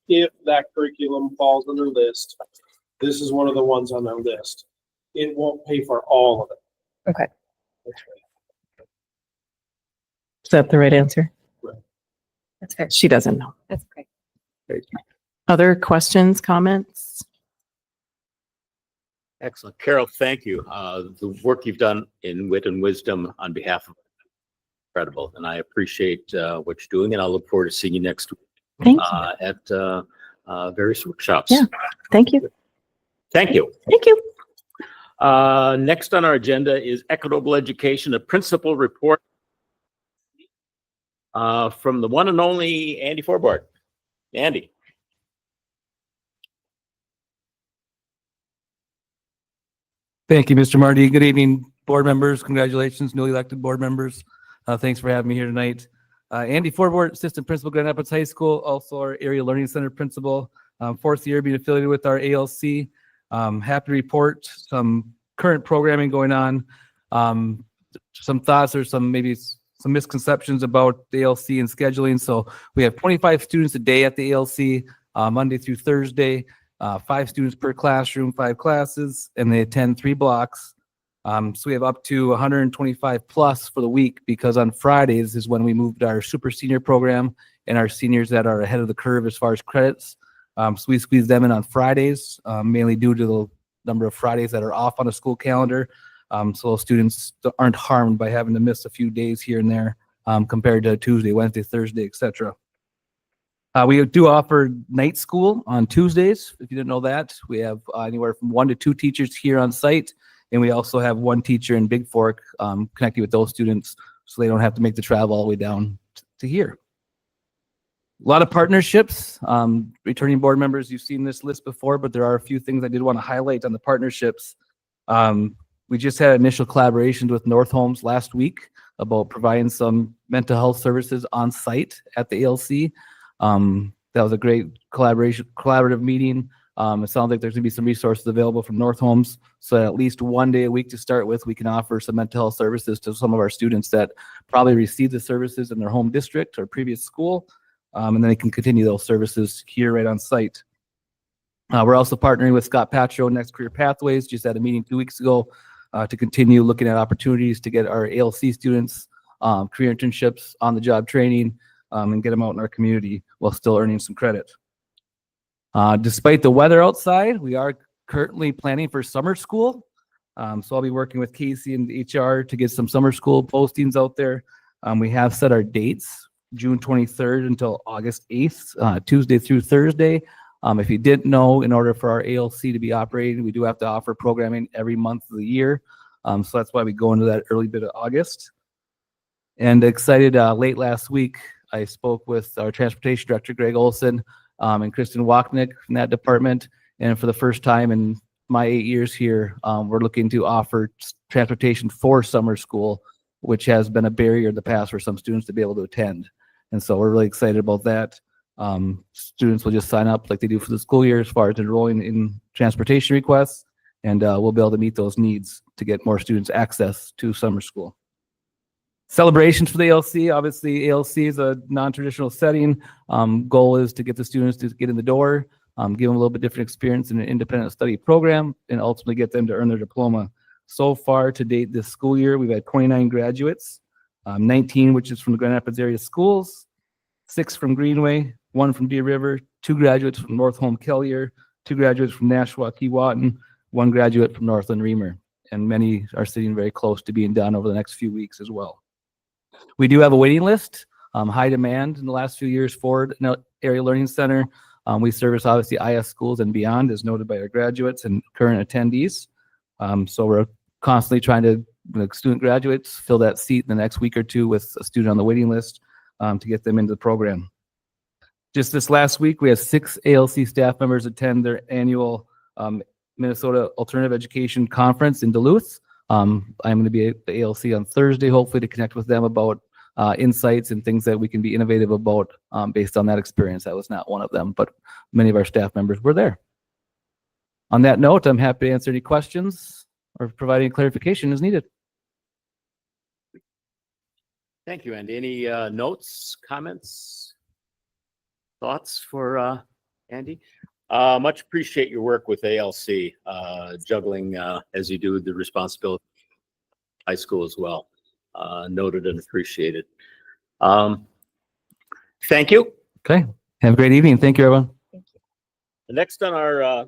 If that curriculum falls on their list, this is one of the ones on their list. It won't pay for all of it. Okay. That's right. Is that the right answer? That's fair. She doesn't know. That's great. Other questions, comments? Excellent. Carol, thank you. The work you've done in wit and wisdom on behalf of incredible, and I appreciate what you're doing, and I'll look forward to seeing you next week Thank you. at various workshops. Yeah. Thank you. Thank you. Thank you. Next on our agenda is equitable education, a principal report from the one and only Andy Forbort. Andy. Thank you, Mr. Marty. Good evening, board members. Congratulations, newly elected board members. Thanks for having me here tonight. Andy Forbort, Assistant Principal, Grand Rapids High School, also our Area Learning Center Principal. Fourth year being affiliated with our ALC. Happy to report some current programming going on. Some thoughts or some misconceptions about the ALC and scheduling. So we have 25 students a day at the ALC, Monday through Thursday. 5 students per classroom, 5 classes, and they attend 3 blocks. So we have up to 125 plus for the week, because on Fridays is when we moved our super senior program and our seniors that are ahead of the curve as far as credits. So we squeeze them in on Fridays, mainly due to the number of Fridays that are off on a school calendar. So students aren't harmed by having to miss a few days here and there compared to Tuesday, Wednesday, Thursday, etc. We do offer night school on Tuesdays. If you didn't know that, we have anywhere from 1 to 2 teachers here on site. And we also have 1 teacher in Big Fork connecting with those students so they don't have to make the travel all the way down to here. A lot of partnerships. Returning board members, you've seen this list before, but there are a few things I did want to highlight on the partnerships. We just had initial collaborations with North Homes last week about providing some mental health services on site at the ALC. That was a great collaborative meeting. It sounds like there's gonna be some resources available from North Homes. So at least 1 day a week to start with, we can offer some mental health services to some of our students that probably receive the services in their home district or previous school. And then they can continue those services here right on site. We're also partnering with Scott Patro, Next Career Pathways, just had a meeting 2 weeks ago to continue looking at opportunities to get our ALC students career internships, on the job training, and get them out in our community while still earning some credit. Despite the weather outside, we are currently planning for summer school. So I'll be working with Casey and HR to get some summer school postings out there. We have set our dates, June 23rd until August 8th, Tuesday through Thursday. If you didn't know, in order for our ALC to be operating, we do have to offer programming every month of the year. So that's why we go into that early bit of August. And excited, late last week, I spoke with our transportation director, Greg Olson, and Kristen Wachnick in that department. And for the first time in my 8 years here, we're looking to offer transportation for summer school, which has been a barrier in the past for some students to be able to attend. And so we're really excited about that. Students will just sign up like they do for the school year as far as enrolling in transportation requests, and we'll be able to meet those needs to get more students access to summer school. Celebrations for the ALC. Obviously, ALC is a non-traditional setting. Goal is to get the students to get in the door, give them a little bit different experience in an independent study program, and ultimately get them to earn their diploma. So far to date this school year, we've had 29 graduates, 19 which is from the Grand Rapids area schools, 6 from Greenway, 1 from Deer River, 2 graduates from North Home Kellier, 2 graduates from Nashua Keewatin, 1 graduate from Northland Reamer, and many are sitting very close to being done over the next few weeks as well. We do have a waiting list, high demand in the last few years for an area learning center. We service obviously IS schools and beyond, as noted by our graduates and current attendees. So we're constantly trying to, student graduates, fill that seat in the next week or 2 with a student on the waiting list to get them into the program. Just this last week, we had 6 ALC staff members attend their annual Minnesota Alternative Education Conference in Duluth. I'm going to be at the ALC on Thursday, hopefully to connect with them about insights and things that we can be innovative about based on that experience. I was not one of them, but many of our staff members were there. On that note, I'm happy to answer any questions or provide any clarification as needed. Thank you, Andy. Any notes, comments, thoughts for Andy? Much appreciate your work with ALC, juggling as you do the responsibility of high school as well. Noted and appreciated. Thank you. Okay. Have a great evening. Thank you, everyone. The next on our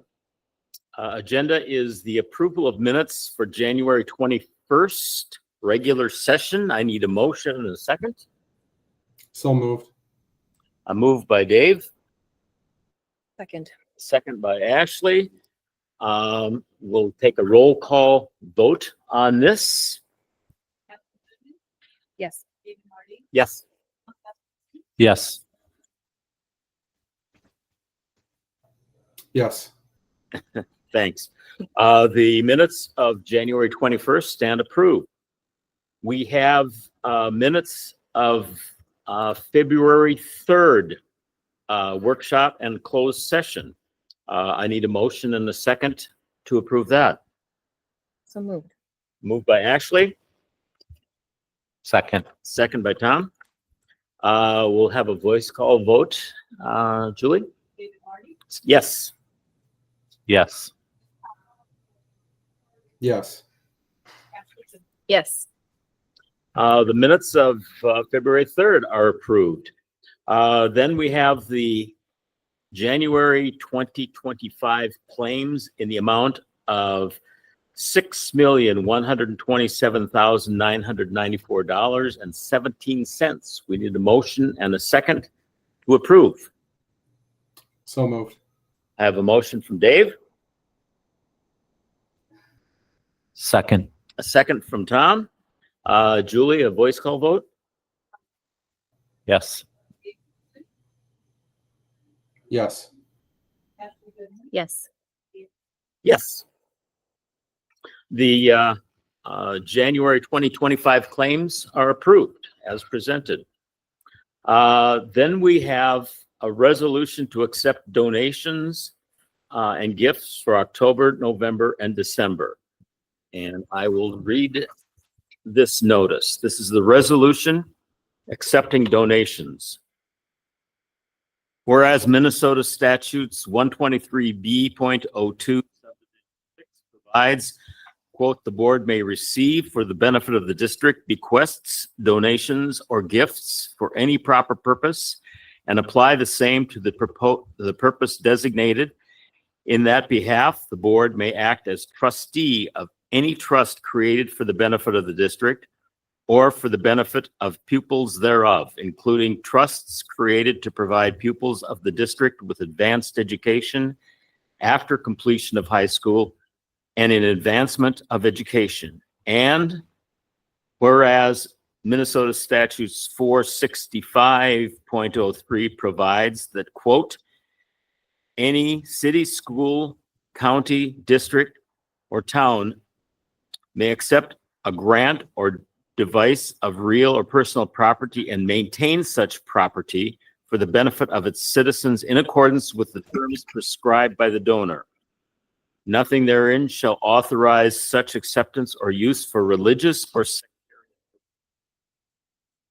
agenda is the approval of minutes for January 21st, regular session. I need a motion and a second. So moved. A move by Dave, Second. second by Ashley. We'll take a roll call vote on this. Yes. Yes. Yes. Yes. Thanks. The minutes of January 21st stand approved. We have minutes of February 3rd workshop and closed session. I need a motion and a second to approve that. So moved. Moved by Ashley, Second. second by Tom. We'll have a voice call vote. Julie? Yes. Yes. Yes. Yes. The minutes of February 3rd are approved. Then we have the January 2025 claims in the amount of $6,127,994.17. We need a motion and a second to approve. So moved. I have a motion from Dave, Second. a second from Tom. Julie, a voice call vote? Yes. Yes. Yes. Yes. The January 2025 claims are approved as presented. Then we have a resolution to accept donations and gifts for October, November, and December. And I will read this notice. This is the resolution accepting donations. Whereas Minnesota statutes 123B.02 provides, quote, the board may receive for the benefit of the district bequests, donations, or gifts for any proper purpose and apply the same to the purpose designated. In that behalf, the board may act as trustee of any trust created for the benefit of the district or for the benefit of pupils thereof, including trusts created to provide pupils of the district with advanced education after completion of high school and in advancement of education. And whereas Minnesota statutes 465.03 provides that, quote, any city, school, county, district, or town may accept a grant or device of real or personal property and maintain such property for the benefit of its citizens in accordance with the terms prescribed by the donor. Nothing therein shall authorize such acceptance or use for religious or secular.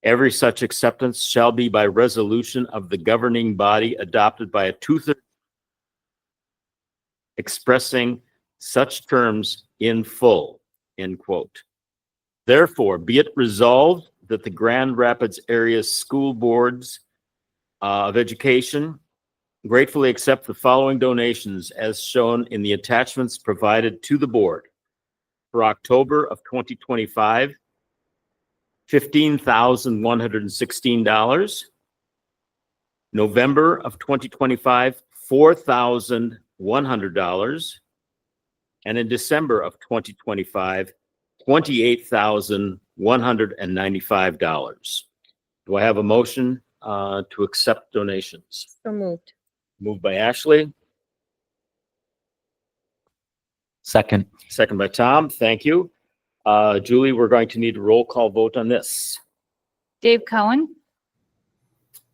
Every such acceptance shall be by resolution of the governing body adopted by a two-thirds expressing such terms in full, end quote. Therefore, be it resolved that the Grand Rapids Area School Boards of Education gratefully accept the following donations as shown in the attachments provided to the board. For October of 2025, $15,116. November of 2025, $4,100. And in December of 2025, $28,195. Do I have a motion to accept donations? So moved. Moved by Ashley, Second. second by Tom. Thank you. Julie, we're going to need a roll call vote on this. Dave Cohen,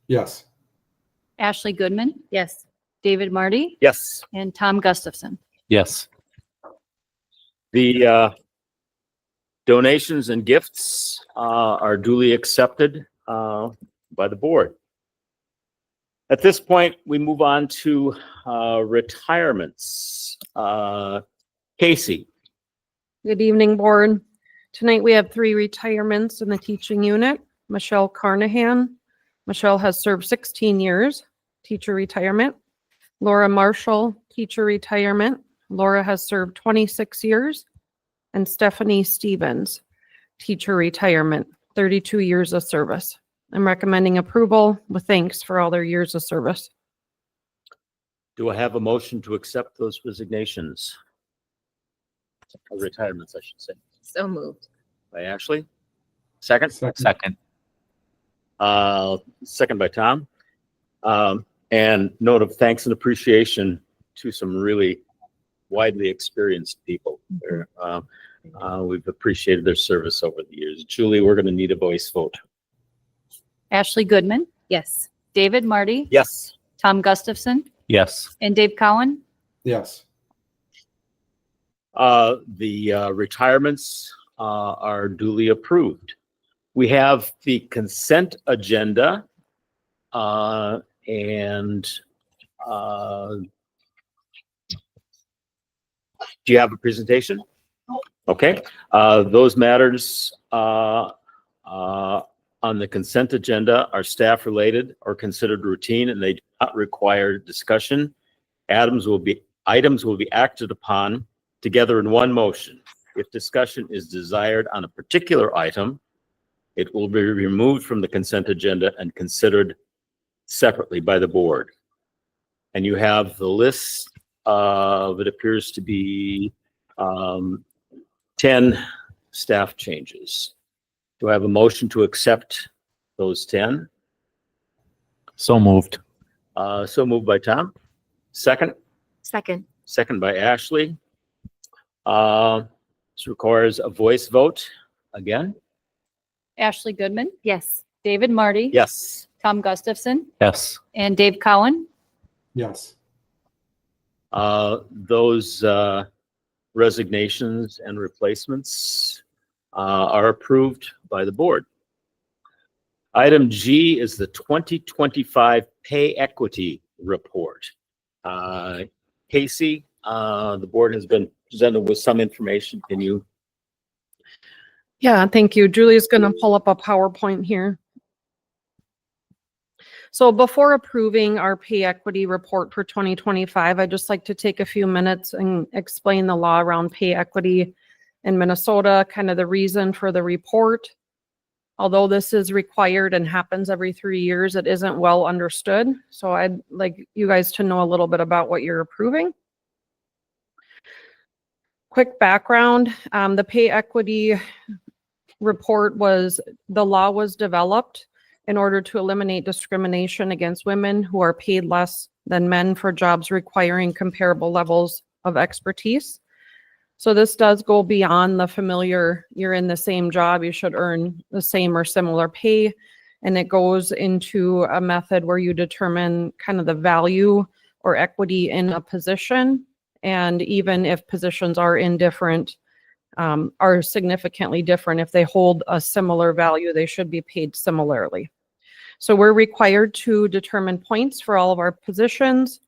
Yes. Ashley Goodman, Yes. David Marty, Yes. and Tom Gustafson. Yes. The donations and gifts are duly accepted by the board. At this point, we move on to retirements. Casey. Good evening, board. Tonight we have 3 retirements in the teaching unit. Michelle Carnahan. Michelle has served 16 years, teacher retirement. Laura Marshall, teacher retirement. Laura has served 26 years. And Stephanie Stevens, teacher retirement, 32 years of service. I'm recommending approval with thanks for all their years of service. Do I have a motion to accept those resignations? Retirements, I should say. So moved. By Ashley. Second? Second. Second by Tom. And note of thanks and appreciation to some really widely experienced people there. We've appreciated their service over the years. Julie, we're going to need a voice vote. Ashley Goodman, Yes. David Marty, Yes. Tom Gustafson, Yes. and Dave Cohen. Yes. The retirements are duly approved. We have the consent agenda and do you have a presentation? Okay. Those matters on the consent agenda are staff related or considered routine and they do not require discussion. Items will be acted upon together in one motion. If discussion is desired on a particular item, it will be removed from the consent agenda and considered separately by the board. And you have the list of, it appears to be 10 staff changes. Do I have a motion to accept those 10? So moved. So moved by Tom. Second? Second. Second by Ashley. This requires a voice vote again. Ashley Goodman, Yes. David Marty, Yes. Tom Gustafson, Yes. and Dave Cohen. Yes. Those resignations and replacements are approved by the board. Item G is the 2025 pay equity report. Casey, the board has been presented with some information. Can you? Yeah, thank you. Julie's going to pull up a PowerPoint here. So before approving our pay equity report for 2025, I'd just like to take a few minutes and explain the law around pay equity in Minnesota, kind of the reason for the report. Although this is required and happens every 3 years, it isn't well understood. So I'd like you guys to know a little bit about what you're approving. Quick background, the pay equity report the law was developed in order to eliminate discrimination against women who are paid less than men for jobs requiring comparable levels of expertise. So this does go beyond the familiar, you're in the same job, you should earn the same or similar pay. And it goes into a method where you determine kind of the value or equity in a position. And even if positions are indifferent, are significantly different, if they hold a similar value, they should be paid similarly. So we're required to determine points for all of our positions,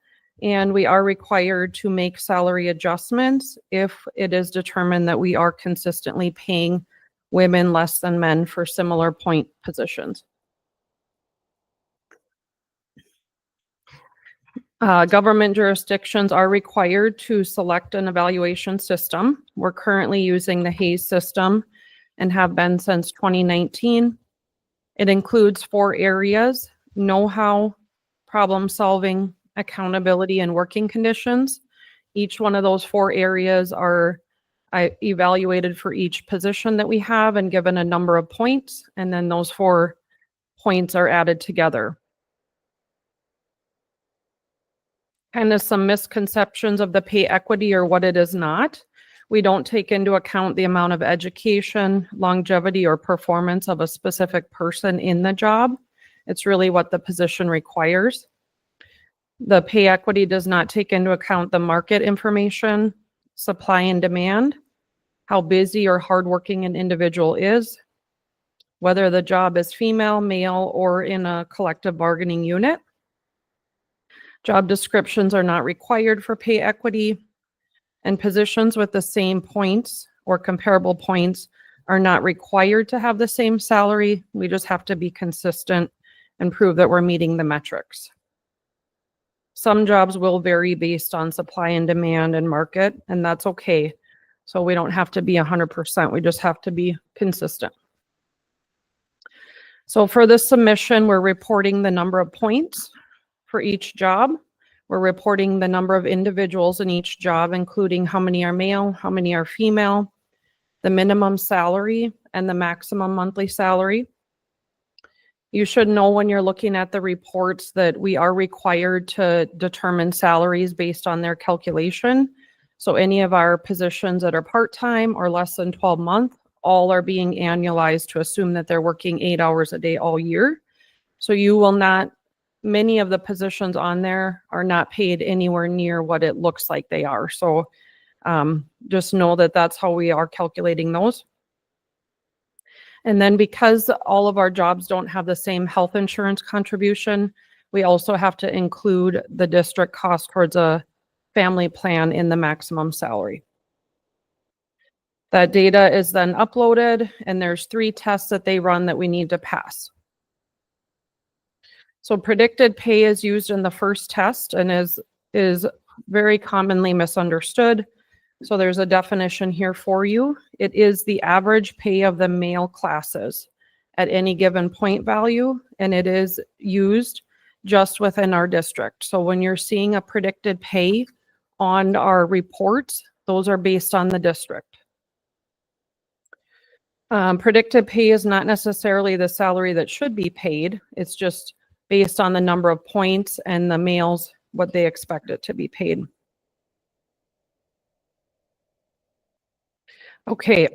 and we are required to make salary adjustments if it is determined that we are consistently paying women less than men for similar point positions. Government jurisdictions are required to select an evaluation system. We're currently using the Hayes system and have been since 2019. It includes 4 areas: know-how, problem solving, accountability, and working conditions. Each one of those 4 areas are evaluated for each position that we have and given a number of points. And then those 4 points are added together. Kind of some misconceptions of the pay equity or what it is not. We don't take into account the amount of education, longevity, or performance of a specific person in the job. It's really what the position requires. The pay equity does not take into account the market information, supply and demand, how busy or hardworking an individual is, whether the job is female, male, or in a collective bargaining unit. Job descriptions are not required for pay equity, and positions with the same points or comparable points are not required to have the same salary. We just have to be consistent and prove that we're meeting the metrics. Some jobs will vary based on supply and demand and market, and that's okay. So we don't have to be 100%, we just have to be consistent. So for this submission, we're reporting the number of points for each job. We're reporting the number of individuals in each job, including how many are male, how many are female, the minimum salary, and the maximum monthly salary. You should know when you're looking at the reports that we are required to determine salaries based on their calculation. So any of our positions that are part-time or less than 12 months, all are being annualized to assume that they're working 8 hours a day all year. So you will not, many of the positions on there are not paid anywhere near what it looks like they are. So just know that that's how we are calculating those. And then because all of our jobs don't have the same health insurance contribution, we also have to include the district cost towards a family plan in the maximum salary. That data is then uploaded, and there's 3 tests that they run that we need to pass. So predicted pay is used in the first test and is very commonly misunderstood. So there's a definition here for you. It is the average pay of the male classes at any given point value, and it is used just within our district. So when you're seeing a predicted pay on our reports, those are based on the district. Predicted pay is not necessarily the salary that should be paid. It's just based on the number of points and the males, what they expect it to be paid. Okay,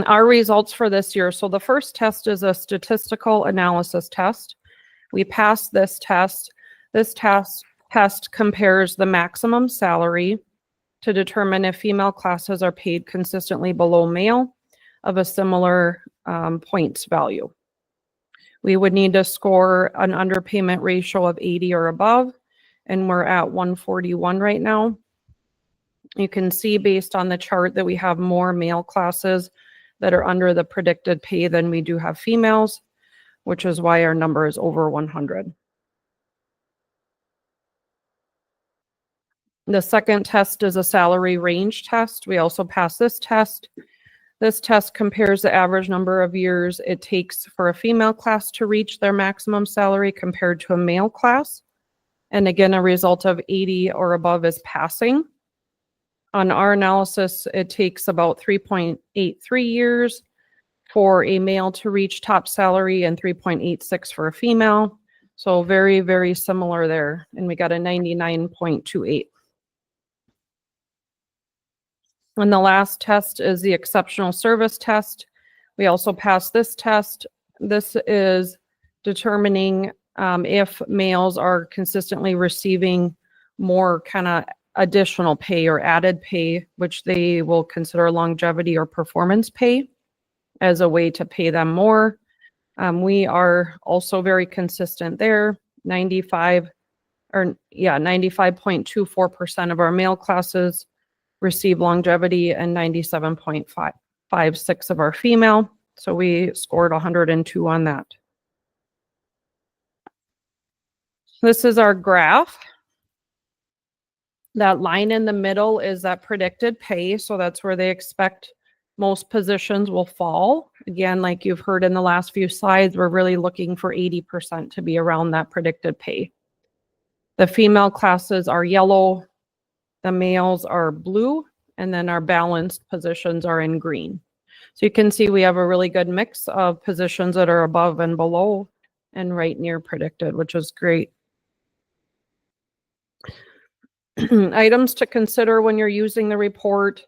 our results for this year. So the first test is a statistical analysis test. We passed this test. This test compares the maximum salary to determine if female classes are paid consistently below male of a similar points value. We would need to score an underpayment ratio of 80 or above, and we're at 141 right now. You can see based on the chart that we have more male classes that are under the predicted pay than we do have females, which is why our number is over 100. The second test is a salary range test. We also pass this test. This test compares the average number of years it takes for a female class to reach their maximum salary compared to a male class. And again, a result of 80 or above is passing. On our analysis, it takes about 3.83 years for a male to reach top salary and 3.86 for a female. So very, very similar there. And we got a 99.28. And the last test is the exceptional service test. We also passed this test. This is determining if males are consistently receiving more kind of additional pay or added pay, which they will consider longevity or performance pay as a way to pay them more. We are also very consistent there. 95.24% of our male classes receive longevity and 97.56 of our female. So we scored 102 on that. This is our graph. That line in the middle is that predicted pay. So that's where they expect most positions will fall. Again, like you've heard in the last few slides, we're really looking for 80% to be around that predicted pay. The female classes are yellow, the males are blue, and then our balanced positions are in green. So you can see we have a really good mix of positions that are above and below and right near predicted, which is great. Items to consider when you're using the report.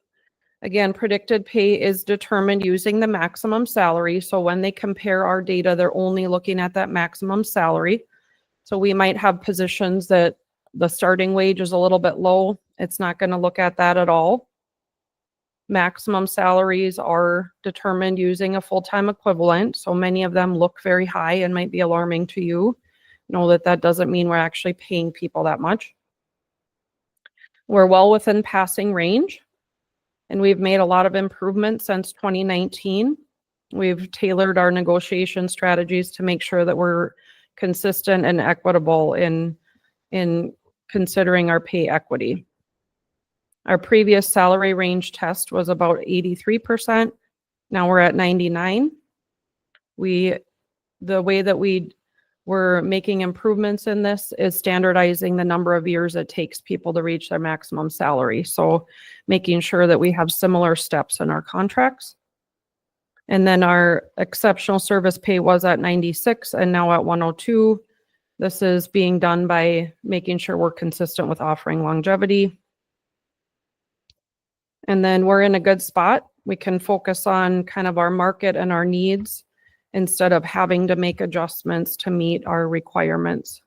Again, predicted pay is determined using the maximum salary. So when they compare our data, they're only looking at that maximum salary. So we might have positions that the starting wage is a little bit low. It's not going to look at that at all. Maximum salaries are determined using a full-time equivalent. So many of them look very high and might be alarming to you. Know that that doesn't mean we're actually paying people that much. We're well within passing range, and we've made a lot of improvements since 2019. We've tailored our negotiation strategies to make sure that we're consistent and equitable in considering our pay equity. Our previous salary range test was about 83%. Now we're at 99. The way that we're making improvements in this is standardizing the number of years it takes people to reach their maximum salary. So making sure that we have similar steps in our contracts. And then our exceptional service pay was at 96 and now at 102. This is being done by making sure we're consistent with offering longevity. And then we're in a good spot. We can focus on kind of our market and our needs instead of having to make adjustments to meet our requirements.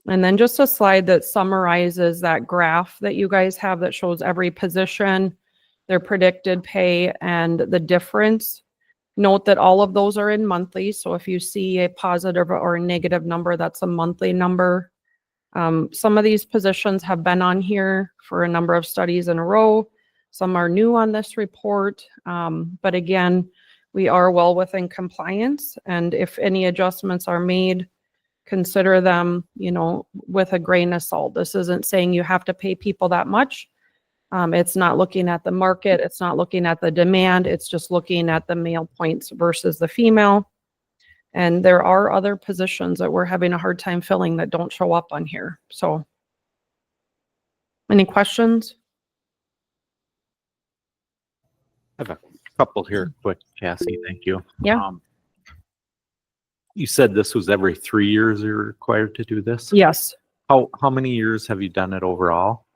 And then just a slide that summarizes that graph that you guys have that shows every position, their predicted pay, and the difference. Note that all of those are in monthly. So if you see a positive or a negative number, that's a monthly number. Some of these positions have been on here for a number of studies in a row. Some are new on this report. But again, we are well within compliance. And if any adjustments are made, consider them, with a grain of salt. This isn't saying you have to pay people that much. It's not looking at the market. It's not looking at the demand. It's just looking at the male points versus the female. And there are other positions that we're having a hard time filling that don't show up on here. So any questions? I have a couple here quick, Cassie. Thank you. Yeah. You said this was every 3 years you're required to do this? Yes. How many years have you done it overall?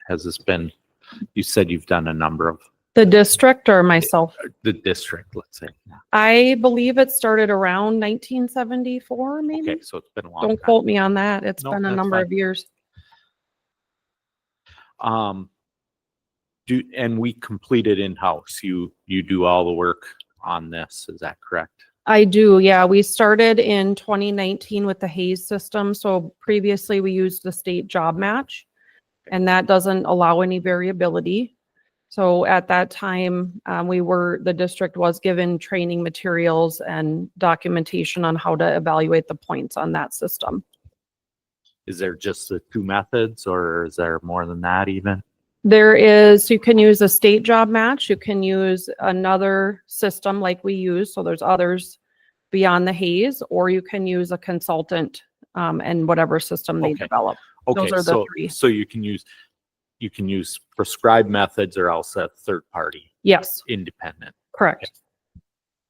Has this been, you said you've done a number of. The district or myself? The district, let's say. I believe it started around 1974, maybe. Okay, so it's been a long Don't time. quote me on that. It's No, been a that's number fine. of years. And we completed in-house. You do all the work on this, is that correct? I do, yeah. We started in 2019 with the Hayes system. So previously we used the state job match, and that doesn't allow any variability. So at that time, the district was given training materials and documentation on how to evaluate the points on that system. Is there just the two methods, or is there more than that even? You can use a state job match. You can use another system like we use. So there's others beyond the Hayes, or you can use a consultant and whatever system they develop. Okay, Those are the three. So you can use prescribed methods or else a third party. Yes. Independent. Correct.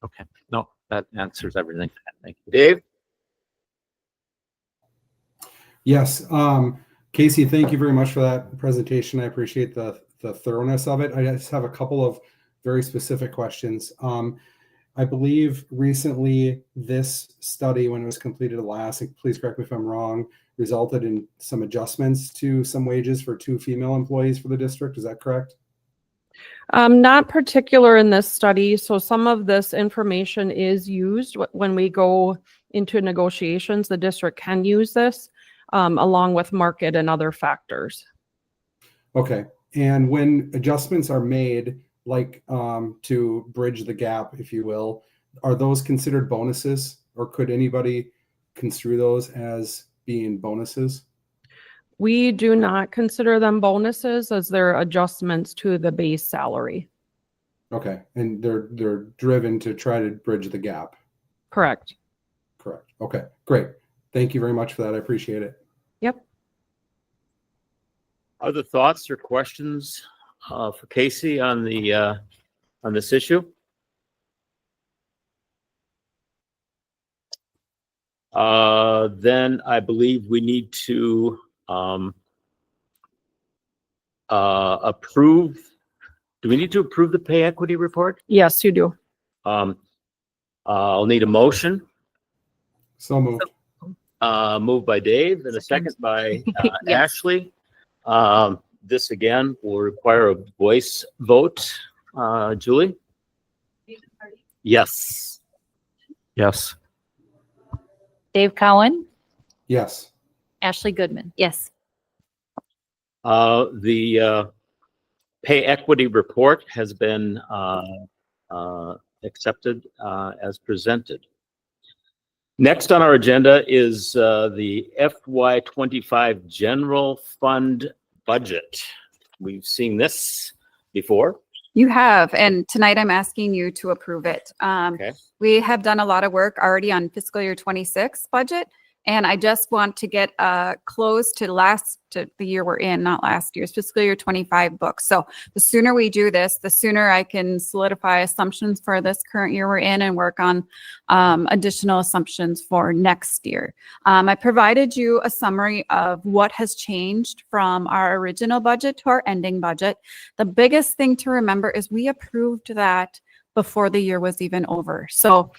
Okay. No, that answers everything. Thank you. Dave? Yes. Casey, thank you very much for that presentation. I appreciate the thoroughness of it. I just have a couple of very specific questions. I believe recently this study, when it was completed last, please correct me if I'm wrong, resulted in some adjustments to some wages for 2 female employees for the district. Is that correct? Not particular in this study. So some of this information is used when we go into negotiations. The district can use this along with market and other factors. Okay. And when adjustments are made, like to bridge the gap, if you will, are those considered bonuses, or could anybody construe those as being bonuses? We do not consider them bonuses, as they're adjustments to the base salary. Okay. And they're driven to try to bridge the gap. Correct. Correct. Okay, great. Thank you very much for that. I appreciate it. Yep. Other thoughts or questions for Casey on this issue? Then I believe we need to approve. Do we need to approve the pay equity report? Yes, you do. I'll need a motion. So moved. Moved by Dave and a second by Yes. Ashley. This again will require a voice vote. Julie? Yes. Yes. Dave Cowan, Yes. Ashley Goodman. Yes. The pay equity report has been accepted as presented. Next on our agenda is the FY25 general fund budget. We've seen this before. You have, and tonight I'm asking you to approve it. Okay. We have done a lot of work already on fiscal year 26 budget, and I just want to get close to the year we're in, not last year's fiscal year 25 books. So the sooner we do this, the sooner I can solidify assumptions for this current year we're in and work on additional assumptions for next year. I provided you a summary of what has changed from our original budget to our ending budget. The biggest thing to remember is we approved that before the year was even over. So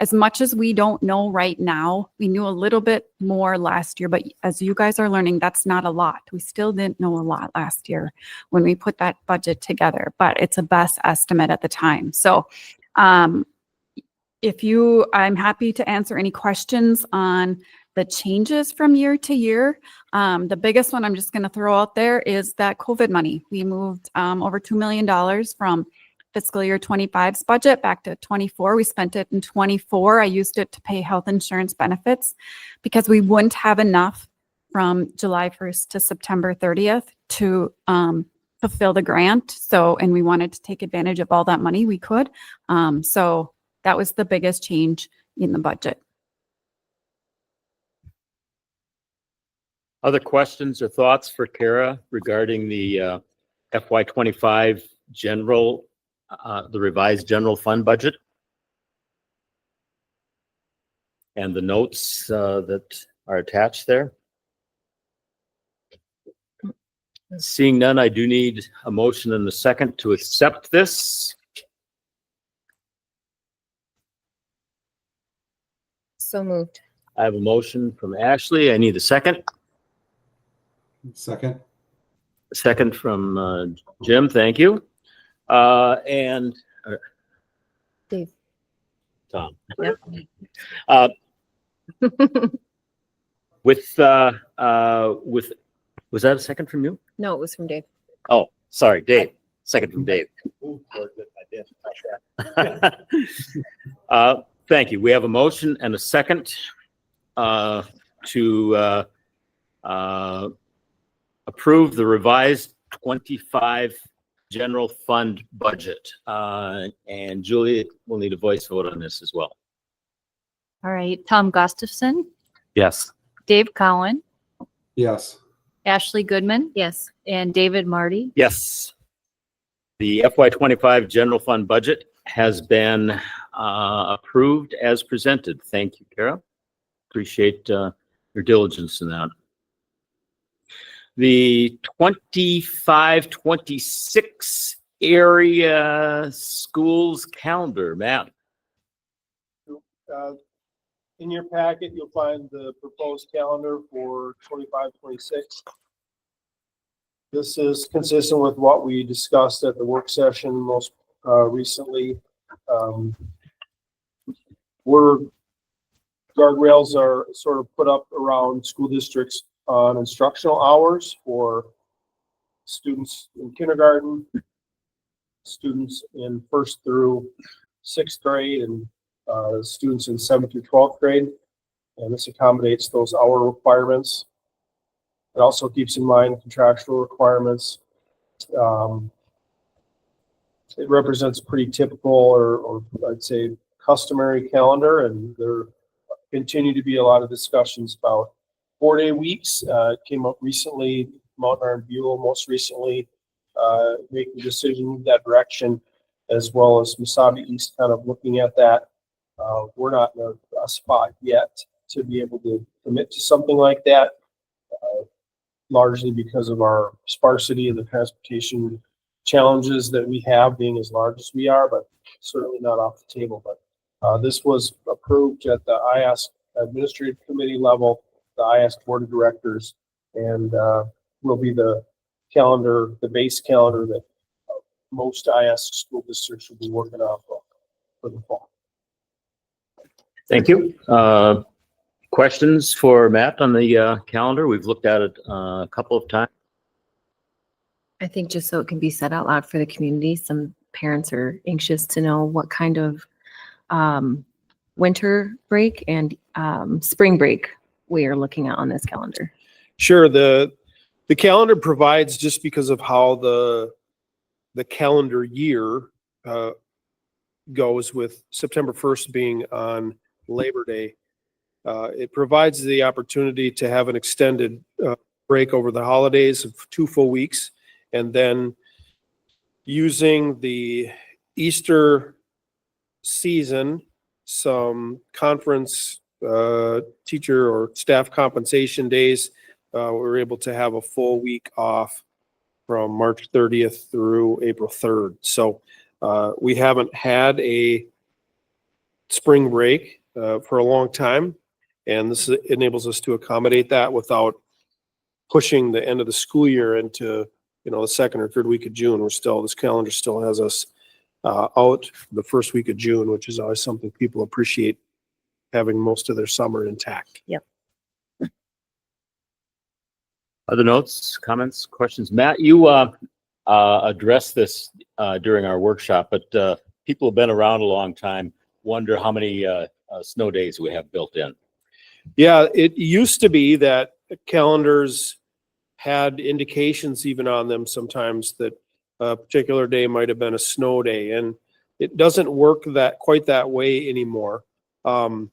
as much as we don't know right now, we knew a little bit more last year, but as you guys are learning, that's not a lot. We still didn't know a lot last year when we put that budget together, but it's a best estimate at the time. So I'm happy to answer any questions on the changes from year to year. The biggest one I'm just going to throw out there is that COVID money. We moved over $2 million from fiscal year 25's budget back to 24. We spent it in 24. I used it to pay health insurance benefits because we wouldn't have enough from July 1st to September 30th to fulfill the grant. So, and we wanted to take advantage of all that money we could. So that was the biggest change in the budget. Other questions or thoughts for Kara regarding the FY25 general, the revised general fund budget? And the notes that are attached there? Seeing none, I do need a motion and a second to accept this. So moved. I have a motion from Ashley. I need a second. Second. A second from Jim. Thank you. And Dave. Tom. Yep. With was that a second from you? No, it was from Dave. Oh, sorry, Dave. Second from Dave. Thank you. We have a motion and a second to approve the revised 25 general fund budget. And Julie will need a voice vote on this as well. All right. Tom Gustafson, Yes. Dave Cowan, Yes. Ashley Goodman. Yes. And David Marty. Yes. The FY25 general fund budget has been approved as presented. Thank you, Kara. Appreciate your diligence in that. The 25-26 area schools calendar, Matt. In your packet, you'll find the proposed calendar for 25-26. This is consistent with what we discussed at the work session most recently. Guardrails are sort of put up around school districts on instructional hours for students in kindergarten, students in 1st through 6th grade, and students in 7th through 12th grade. And this accommodates those hour requirements. It also keeps in mind contractual requirements. It represents pretty typical or I'd say customary calendar, and there continue to be a lot of discussions about 4-day weeks. It came up recently, Mount Iron Buell most recently making a decision in that direction, as well as Mesabi East kind of looking at that. We're not in a spot yet to be able to commit to something like that, largely because of our sparsity and the transportation challenges that we have being as large as we are, but certainly not off the table. But this was approved at the IASC Administrative Committee level, the IASC Board of Directors, and will be the calendar, the base calendar that most IASC school districts will be working off of for the fall. Thank you. Questions for Matt on the calendar? We've looked at it a couple of times. I think just so it can be said out loud for the community, some parents are anxious to know what kind of winter break and spring break we are looking at on this calendar. Sure. The calendar provides, just because of how the calendar year goes, with September 1st being on Labor Day, it provides the opportunity to have an extended break over the holidays of 2 full weeks, and then using the Easter season, some conference teacher or staff compensation days, we're able to have a full week off from March 30th through April 3rd. So we haven't had a spring break for a long time, and this enables us to accommodate that without pushing the end of the school year into, the second or third week of June. This calendar still has us out the first week of June, which is always something people appreciate, having most of their summer intact. Yep. Other notes, comments, questions? Matt, you addressed this during our workshop, but people who've been around a long time wonder how many snow days we have built in. Yeah, it used to be that calendars had indications even on them sometimes that a particular day might have been a snow day, and it doesn't work quite that way anymore. When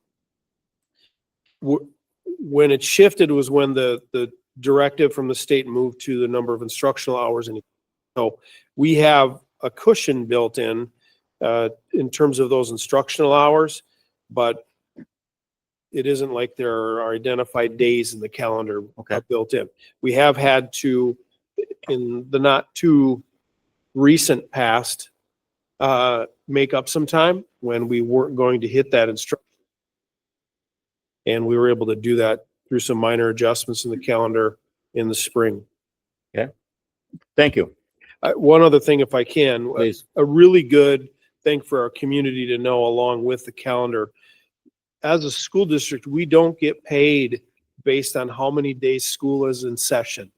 it shifted was when the directive from the state moved to the number of instructional hours, and so we have a cushion built in terms of those instructional hours, but it isn't like there are identified days in the calendar built in. We have had to, in the not too recent past, make up some time when we weren't going to hit that instruction. And we were able to do that through some minor adjustments in the calendar in the spring. Okay. Thank you. One other thing, if I can, Please. a really good thing for our community to know along with the calendar. As a school district, we don't get paid based on how many days school is in session.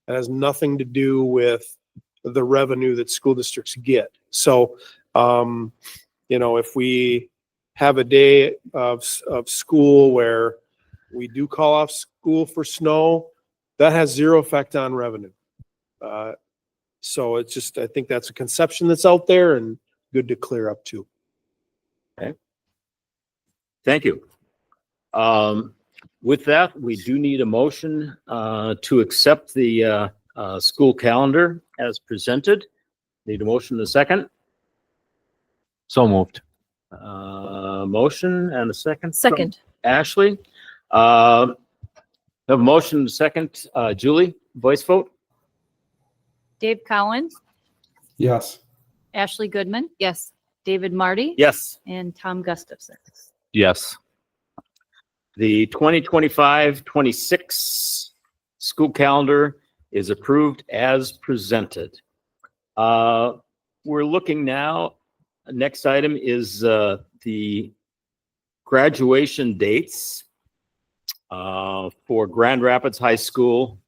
It has nothing to do with the revenue that school districts get. So, if we have a day of school where we do call off school for snow, that has zero effect on revenue. So it's just, I think that's a conception that's out there and good to clear up too. Okay. Thank you. With that, we do need a motion to accept the school calendar as presented. Need a motion in a second. So moved. Motion and a second. Second. Ashley. Have a motion and a second. Julie, voice vote. Dave Cowan, Yes. Ashley Goodman, Yes. David Marty, Yes. and Tom Gustafson. Yes. The 2025-26 school calendar is approved as presented. We're looking now, next item is the graduation dates for Grand Rapids High School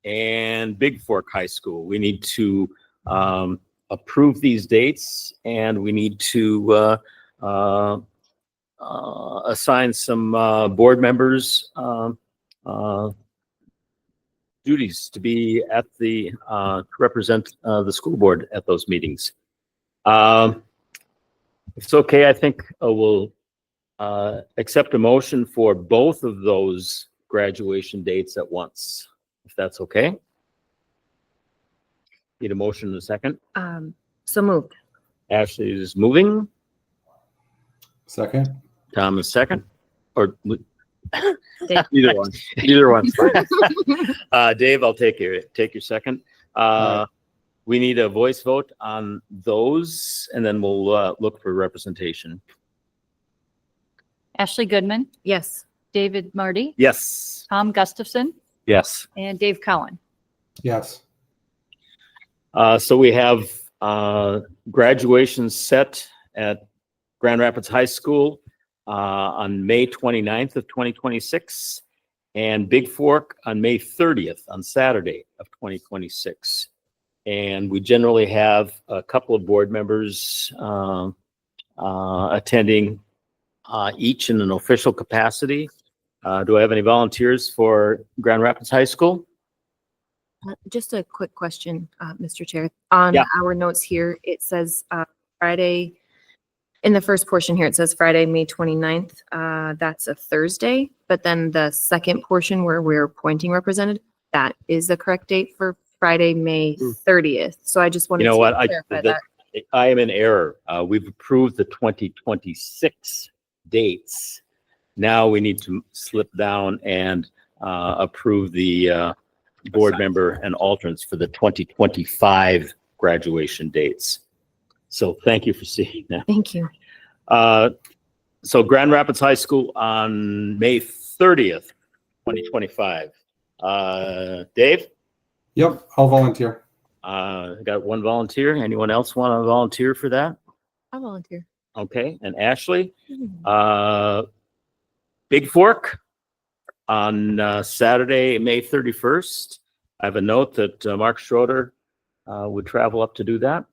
and Big Fork High School. We need to approve these dates, and we need to assign some board members duties to be at to represent the school board at those meetings. If it's okay, I think we'll accept a motion for both of those graduation dates at once, if that's okay. Need a motion in a second. So moved. Ashley is moving. Second. Tom is second. Or Either one. Either one's fine. Dave, I'll take your second. We need a voice vote on those, and then we'll look for representation. Ashley Goodman, Yes. David Marty, Yes. Tom Gustafson, Yes. and Dave Cowan. Yes. So we have graduation set at Grand Rapids High School on May 29th of 2026, and Big Fork on May 30th, on Saturday of 2026. And we generally have a couple of board members attending each in an official capacity. Do I have any volunteers for Grand Rapids High School? Just a quick question, Mr. Chair. On Yeah. our notes here, it says Friday, in the first portion here, it says Friday, May 29th. That's a Thursday. But then the second portion where we're appointing representative, that is the correct date for Friday, May 30th. So I just wanted You know to what? clarify that. I am in error. We've approved the 2026 dates. Now we need to slip down and approve the board member and alternates for the 2025 graduation dates. So thank you for seeing that. Thank you. So Grand Rapids High School on May 30th, 2025. Dave? Yep, I'll volunteer. Got one volunteer. Anyone else want to volunteer for that? I'll volunteer. Okay, and Ashley? Big Fork on Saturday, May 31st. I have a note that Mark Schroeder would travel up to do that.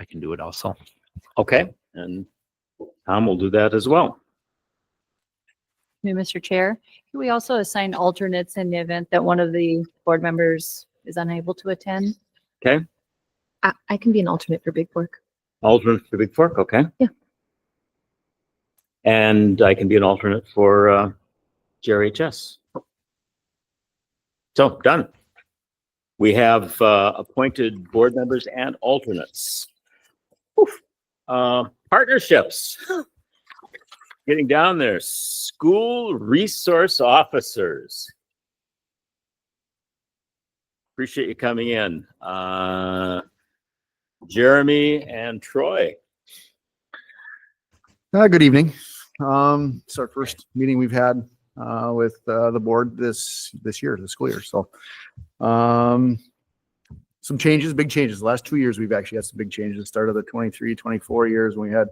I can do it also. Okay, and Tom will do that as well. Mr. Chair, can we also assign alternates in the event that one of the board members is unable to attend? Okay, I can be an alternate for Big Fork. alternate for Big Fork, okay? Yeah. And I can be an alternate for GRHS. So, done. We have appointed board members and alternates. Partnerships. Getting down there. School resource officers. Appreciate you coming in. Jeremy and Troy. Good evening. It's our first meeting we've had with the board this year, the school year. So some changes, big changes. The last 2 years, we've actually had some big changes. The start of the 23, 24 years when we had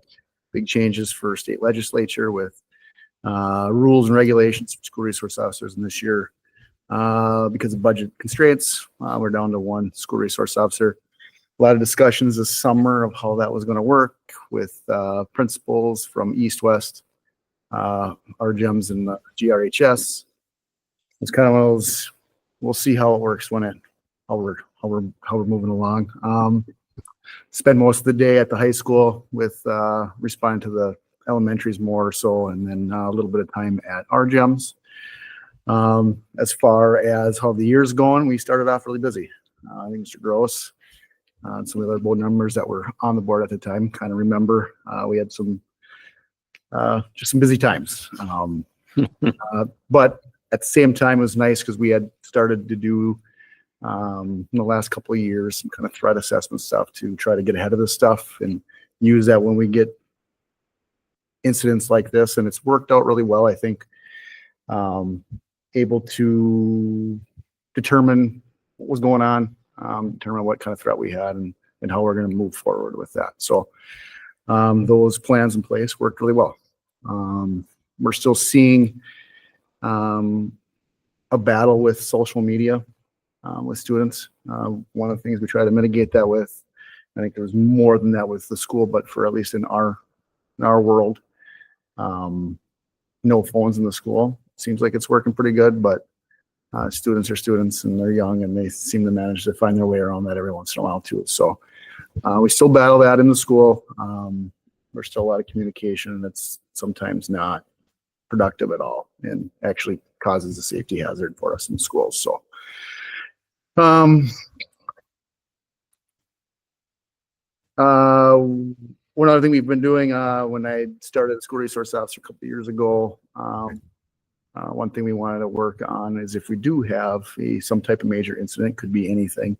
big changes for state legislature with rules and regulations for school resource officers. And this year, because of budget constraints, we're down to one school resource officer. A lot of discussions this summer of how that was going to work with principals from East, West, RGMs and GRHS. It's kind of one of those, we'll see how it works when how we're moving along. Spend most of the day at the high school with responding to the elementaries more so, and then a little bit of time at RGMs. As far as how the year's going, we started off really busy. I think Mr. Gross and some of the other board members that were on the board at the time kind of remember we had some just some busy times. But at the same time, it was nice because we had started to do in the last couple of years some kind of threat assessment stuff to try to get ahead of this stuff and use that when we get incidents like this. And it's worked out really well, I think. Able to determine what was going on, determine what kind of threat we had and how we're going to move forward with that. So those plans in place worked really well. We're still seeing a battle with social media with students. One of the things we try to mitigate that with, I think there's more than that with the school, but for at least in our world, no phones in the school. Seems like it's working pretty good, but students are students and they're young and they seem to manage to find their way around that every once in a while too. So we still battle that in the school. There's still a lot of communication that's sometimes not productive at all and actually causes a safety hazard for us in schools. So one other thing we've been doing, when I started as school resource officer a couple of years ago, one thing we wanted to work on is if we do have some type of major incident, could be anything.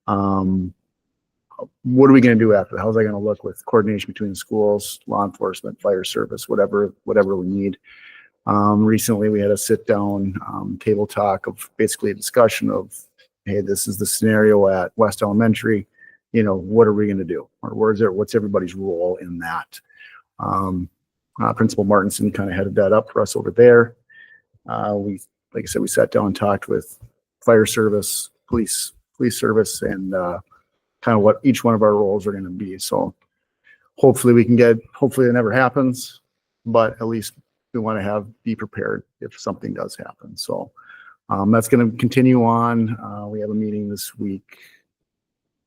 What are we going to do after? How's that going to look with coordination between schools, law enforcement, fire service, whatever we need. Recently we had a sit down table talk of basically a discussion of, hey, this is the scenario at West Elementary. What are we going to do? Or what's everybody's role in that? Principal Martinson kind of headed that up for us over there. Like I said, we sat down and talked with fire service, police service, and kind of what each one of our roles are going to be. So hopefully it never happens, but at least we want to be prepared if something does happen. So that's going to continue on. We have a meeting this week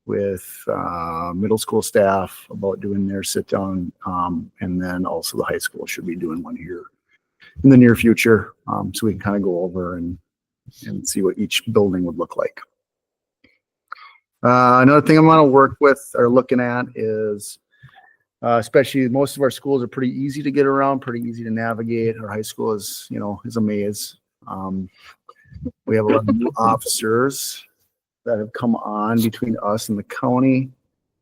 with middle school staff about doing their sit down. And then also the high school should be doing one here in the near future. So we can kind of go over and see what each building would look like. Another thing I'm going to work with or looking at is, especially most of our schools are pretty easy to get around, pretty easy to navigate. Our high school is a maze. We have a lot of new officers that have come on between us and the county,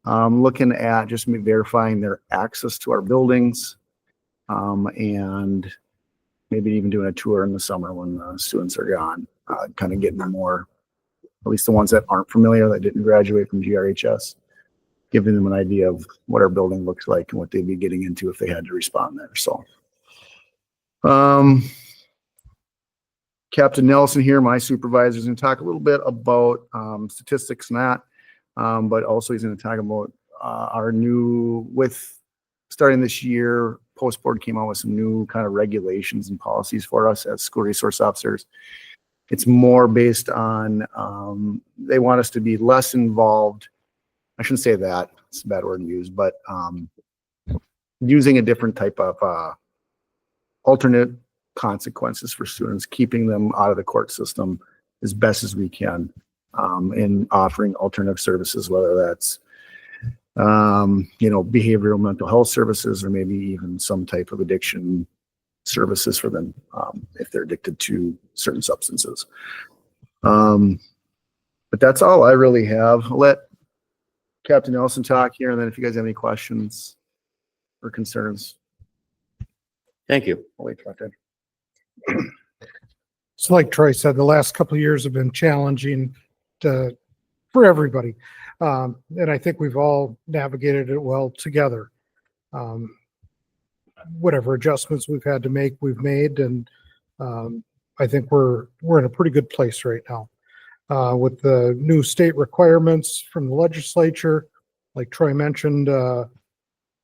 looking at just verifying their access to our buildings, and maybe even doing a tour in the summer when the students are gone, kind of getting them more, at least the ones that aren't familiar, that didn't graduate from GRHS, giving them an idea of what our building looks like and what they'd be getting into if they had to respond there. So, Captain Nelson here, my supervisor, is going to talk a little bit about statistics and that, but also he's going to talk about our starting this year, Post Board came out with some new kind of regulations and policies for us as school resource officers. It's more based on, they want us to be less involved. I shouldn't say that, it's a bad word to use, but using a different type of alternate consequences for students, keeping them out of the court system as best as we can, in offering alternative services, whether that's behavioral mental health services, or maybe even some type of addiction services for them, if they're addicted to certain substances. But that's all I really have. I'll let Captain Nelson talk here, and then if you guys have any questions or concerns. Thank you. I'll wait for that. So like Troy said, the last couple of years have been challenging for everybody. And I think we've all navigated it well together. Whatever adjustments we've had to make, we've made. And I think we're in a pretty good place right now. With the new state requirements from the legislature, like Troy mentioned,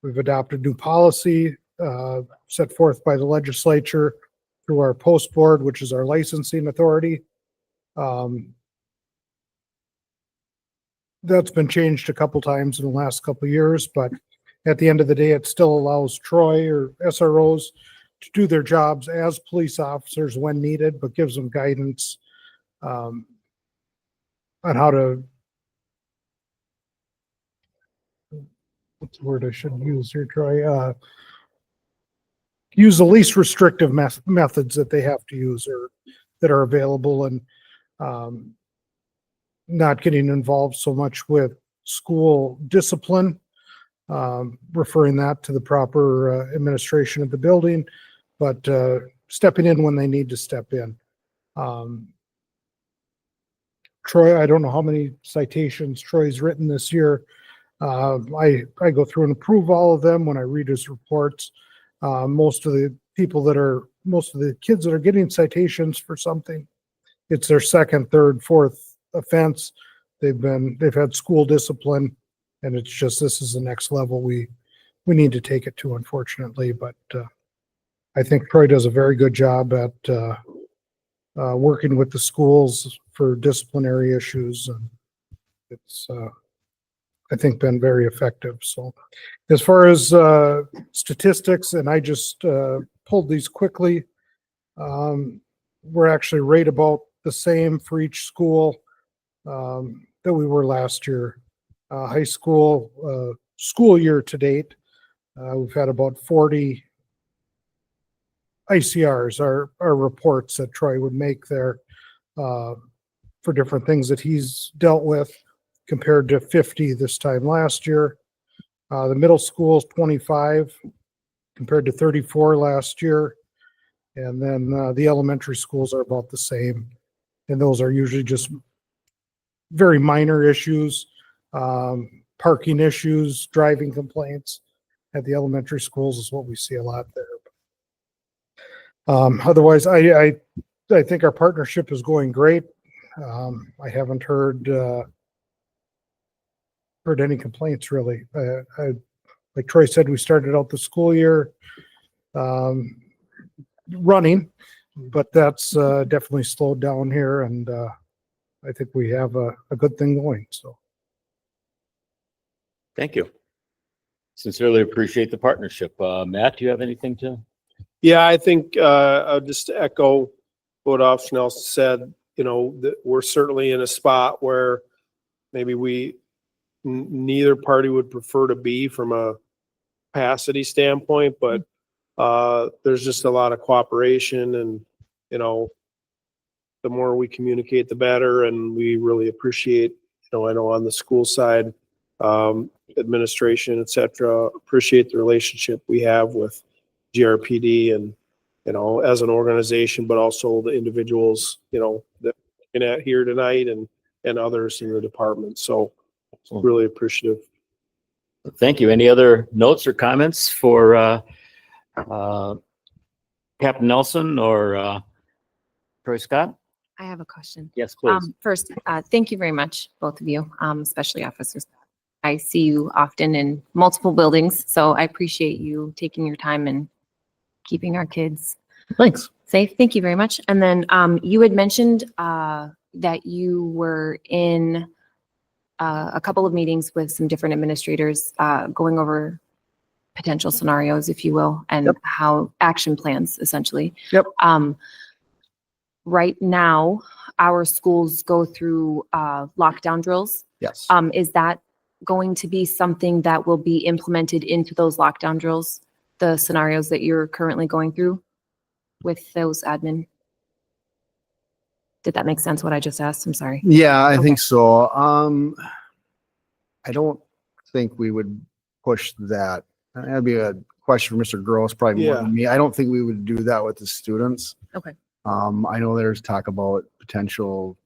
we've adopted new policy set forth by the legislature through our Post Board, which is our licensing authority. That's been changed a couple times in the last couple of years, but at the end of the day, it still allows Troy or SROs to do their jobs as police officers when needed, but gives them guidance on how to, what's the word I should use here, Troy? Use the least restrictive methods that they have to use or that are available, and not getting involved so much with school discipline, referring that to the proper administration of the building, but stepping in when they need to step in. Troy, I don't know how many citations Troy's written this year. I go through and approve all of them when I read his reports. Most of the kids that are getting citations for something, it's their second, third, fourth offense. They've had school discipline, and it's just, this is the next level we need to take it to, unfortunately. But I think Troy does a very good job at working with the schools for disciplinary issues, and it's I think been very effective. So as far as statistics, and I just pulled these quickly, we're actually right about the same for each school that we were last year. High school school year to date, We've had about 40 ICRs, our reports that Troy would make there for different things that he's dealt with, compared to 50 this time last year. The middle school is 25 compared to 34 last year. And then the elementary schools are about the same. And those are usually just very minor issues, parking issues, driving complaints at the elementary schools is what we see a lot there. Otherwise, I think our partnership is going great. I haven't heard any complaints really. Like Troy said, we started out the school year running, but that's definitely slowed down here, and I think we have a good thing going. So, Thank you. Sincerely appreciate the partnership. Matt, do you have anything to? Yeah, I think I'll just echo what Officer Nelson said. You know, that we're certainly in a spot where maybe neither party would prefer to be from a capacity standpoint, but there's just a lot of cooperation, and you know, the more we communicate, the better. And we really appreciate, you know, I know on the school side, administration, et cetera, appreciate the relationship we have with GRPD and, you know, as an organization, but also the individuals, you know, that we're looking at here tonight and others in the department. So really appreciative. Thank you. Any other notes or comments for Captain Nelson or Troy Scott? I have a question. Yes, please. First, thank you very much, both of you, especially officers. I see you often in multiple buildings, so I appreciate you taking your time and keeping our kids Thanks. safe. Thank you very much. And then you had mentioned that you were in a couple of meetings with some different administrators going over potential scenarios, if you will, and how action plans, essentially. Yep. Right now, our schools go through lockdown drills. Yes. Is that going to be something that will be implemented into those lockdown drills, the scenarios that you're currently going through with those admin? Did that make sense, what I just asked? I'm sorry. Yeah, I Okay. think so. I don't think we would push that. That'd be a question for Mr. Gross, probably more than me. I don't think we would do that with the students. Okay. I know there's talk about potential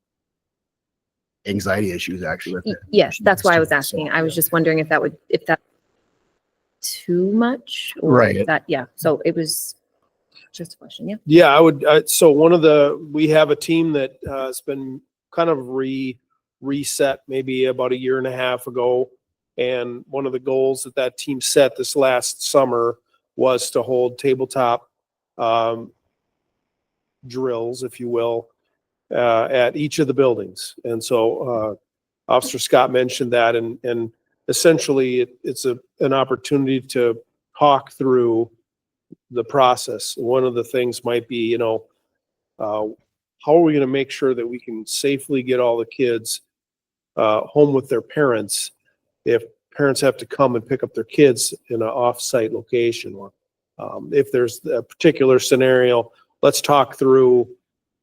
anxiety issues actually with it. Yes, that's why I was So, asking. I was just wondering if that too much or Right. if that, yeah. So it was just a question. Yeah. Yeah, I would. So we have a team that has been kind of reset maybe about a year and a half ago. And one of the goals that team set this last summer was to hold tabletop drills, if you will, at each of the buildings. And so Officer Scott mentioned that, and essentially it's an opportunity to talk through the process. One of the things might be, you know, how are we going to make sure that we can safely get all the kids home with their parents if parents have to come and pick up their kids in an off-site location, or if there's a particular scenario, let's talk through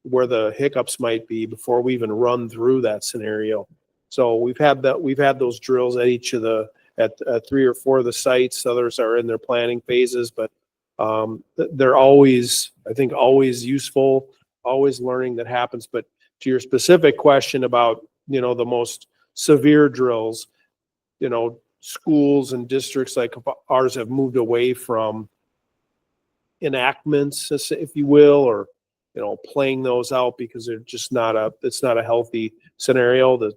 where the hiccups might be before we even run through that scenario. So we've had those drills at each of at 3 or 4 of the sites. Others are in their planning phases, but they're always, I think, always useful, always learning that happens. But to your specific question about, you know, the most severe drills, you know, schools and districts like ours have moved away from enactments, if you will, or, you know, playing those out because they're just it's not a healthy scenario.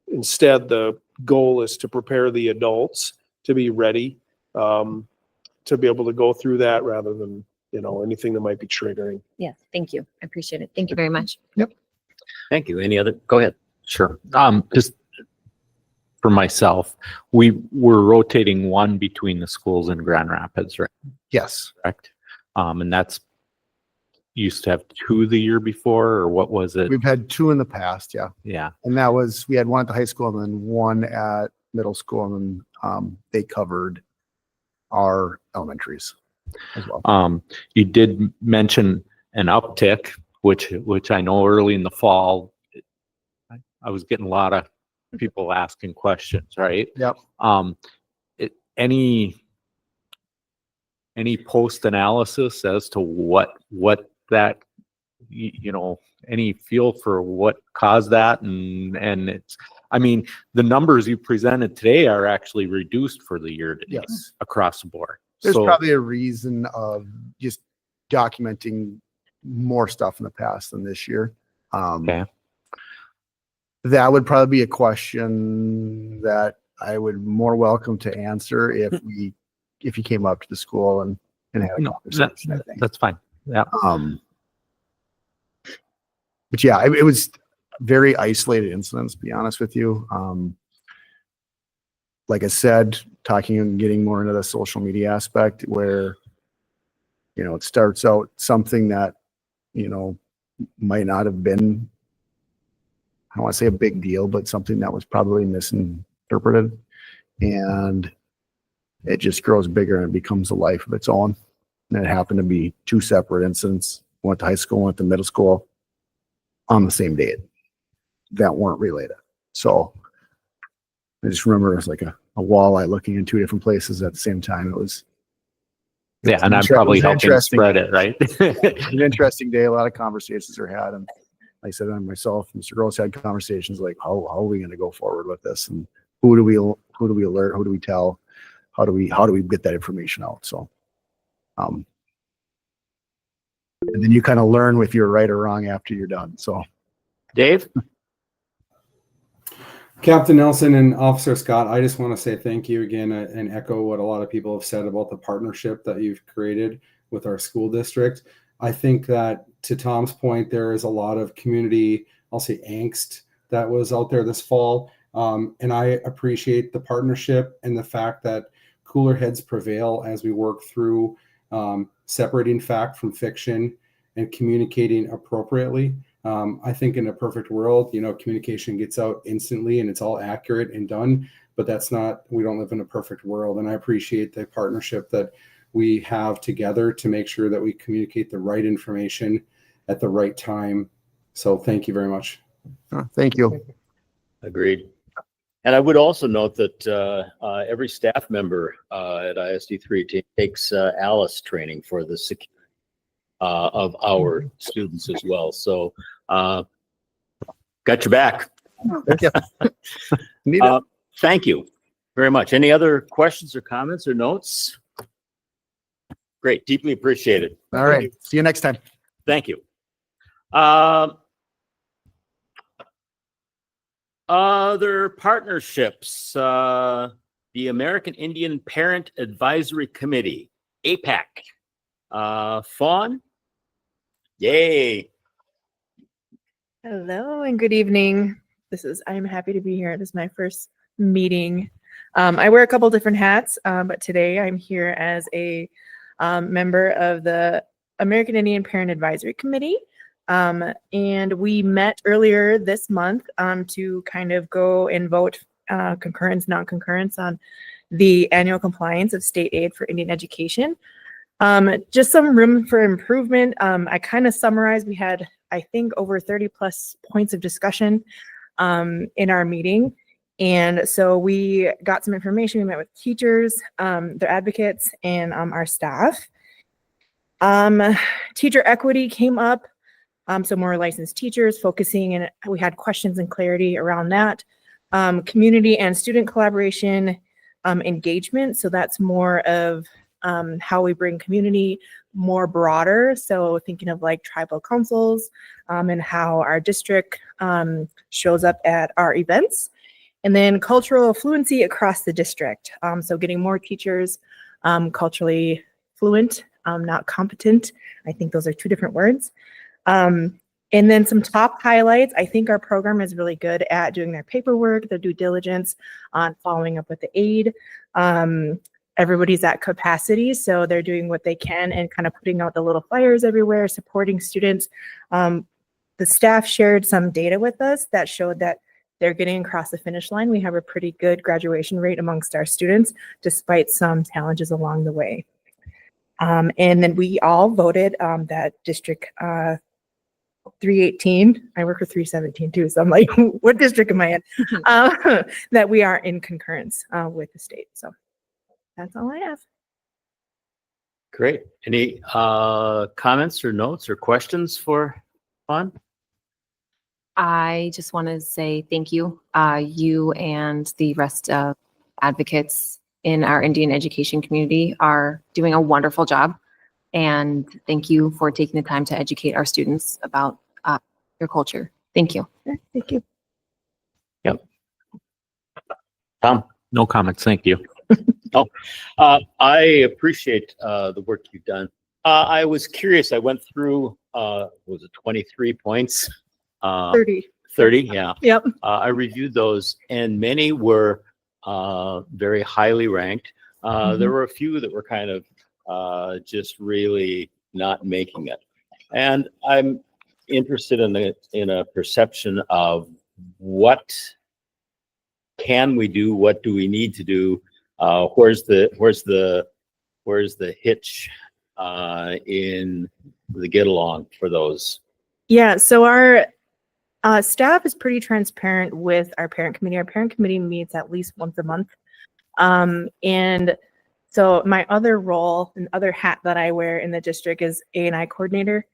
Instead, the goal is to prepare the adults to be ready, to be able to go through that rather than, you know, anything that might be triggering. Yes. Thank you. I appreciate it. Thank you very much. Thank you. Any other? Go ahead. Sure. Just for myself, we were rotating one between the schools in Grand Rapids, right? Yes. Correct. And that's used to have 2 the year before, or what was it? We've had 2 in the past. Yeah. Yeah. And we had one at the high school and then one at middle school, and then they covered our elementaries as well. You did mention an uptick, which I know early in the fall, I was getting a lot of people asking questions, right? Yep. Any post analysis as to what that, any feel for what caused that? And it's, I mean, the numbers you presented today are actually reduced for the year to date Yes. across the board. There's So probably a reason of just documenting more stuff in the past than this year. okay. That would probably be a question that I would more welcome to answer if you came up to the school and had a No, conversation. I think that's fine. Yeah. But yeah, it was very isolated incidents, to be honest with you. Like I said, talking and getting more into the social media aspect where, it starts out something that, might not have been, I don't want to say a big deal, but something that was probably misinterpreted. And it just grows bigger and it becomes a life of its own. And it happened to be two separate incidents. Went to high school, went to middle school on the same date that weren't related. So I just remember it was like a walleye looking in two different places at the same time. It was And I'm probably helping interesting. spread it, right? An interesting day. A lot of conversations are had. And like I said, I myself, Mr. Gross had conversations like, how are we going to go forward with this? And who do we alert? Who do we tell? How do we get that information out? So, and then you kind of learn if you're right or wrong after you're done. So, Dave? Captain Nelson and Officer Scott, I just want to say thank you again and echo what a lot of people have said about the partnership that you've created with our school district. I think that, to Tom's point, there is a lot of community, I'll say, angst that was out there this fall. And I appreciate the partnership and the fact that cooler heads prevail as we work through separating fact from fiction and communicating appropriately. I think in a perfect world, communication gets out instantly and it's all accurate and done, but we don't live in a perfect world. And I appreciate the partnership that we have together to make sure that we communicate the right information at the right time. So thank you very much. thank you. Agreed. And I would also note that every staff member at ISD 3 takes ALICE training for the security of our students as well. So got your back. Thank you very much. Any other questions or comments or notes? Great. Deeply appreciated. All right. See you next time. Thank you. Other partnerships, the American Indian Parent Advisory Committee, APAC. Fawn? Yay. Hello and good evening. I'm happy to be here. This is my first meeting. I wear a couple different hats, but today I'm here as a member of the American Indian Parent Advisory Committee. And we met earlier this month to kind of go and vote concurrence, non-concurrence on the annual compliance of state aid for Indian education. Just some room for improvement. I kind of summarized, we had, I think, over 30 plus points of discussion in our meeting. And so we got some information. We met with teachers, their advocates, and our staff. Teacher equity came up. So more licensed teachers focusing, and we had questions and clarity around that. Community and student collaboration, engagement. So that's more of how we bring community more broader. So thinking of like tribal councils and how our district shows up at our events. And then cultural fluency across the district. So getting more teachers culturally fluent, not competent. I think those are two different words. And then some top highlights. I think our program is really good at doing their paperwork, their due diligence on following up with the aid. Everybody's at capacity, so they're doing what they can and kind of putting out the little flyers everywhere, supporting students. The staff shared some data with us that showed that they're getting across the finish line. We have a pretty good graduation rate amongst our students, despite some challenges along the way. And then we all voted that District 318, I work with 317 too, so I'm like, what district am I in? That we are in concurrence with the state. So that's all I have. Great. Any comments or notes or questions for Fawn? I just want to say thank you. You and the rest of advocates in our Indian education community are doing a wonderful job. And thank you for taking the time to educate our students about your culture. Thank you. Thank you. Yep. Tom? No comments. Thank you. I appreciate the work you've done. I was curious. I went through, was it 23 points? 30. 30, yeah. Yep. I reviewed those, and many were very highly ranked. There were a few that were kind of just really not making it. And I'm interested in a perception of what can we do? What do we need to do? Where's the hitch in the get along for those? Yeah, so our staff is pretty transparent with our parent committee. Our parent committee meets at least once a month. And so my other role and other hat that I wear in the district is A&I coordinator.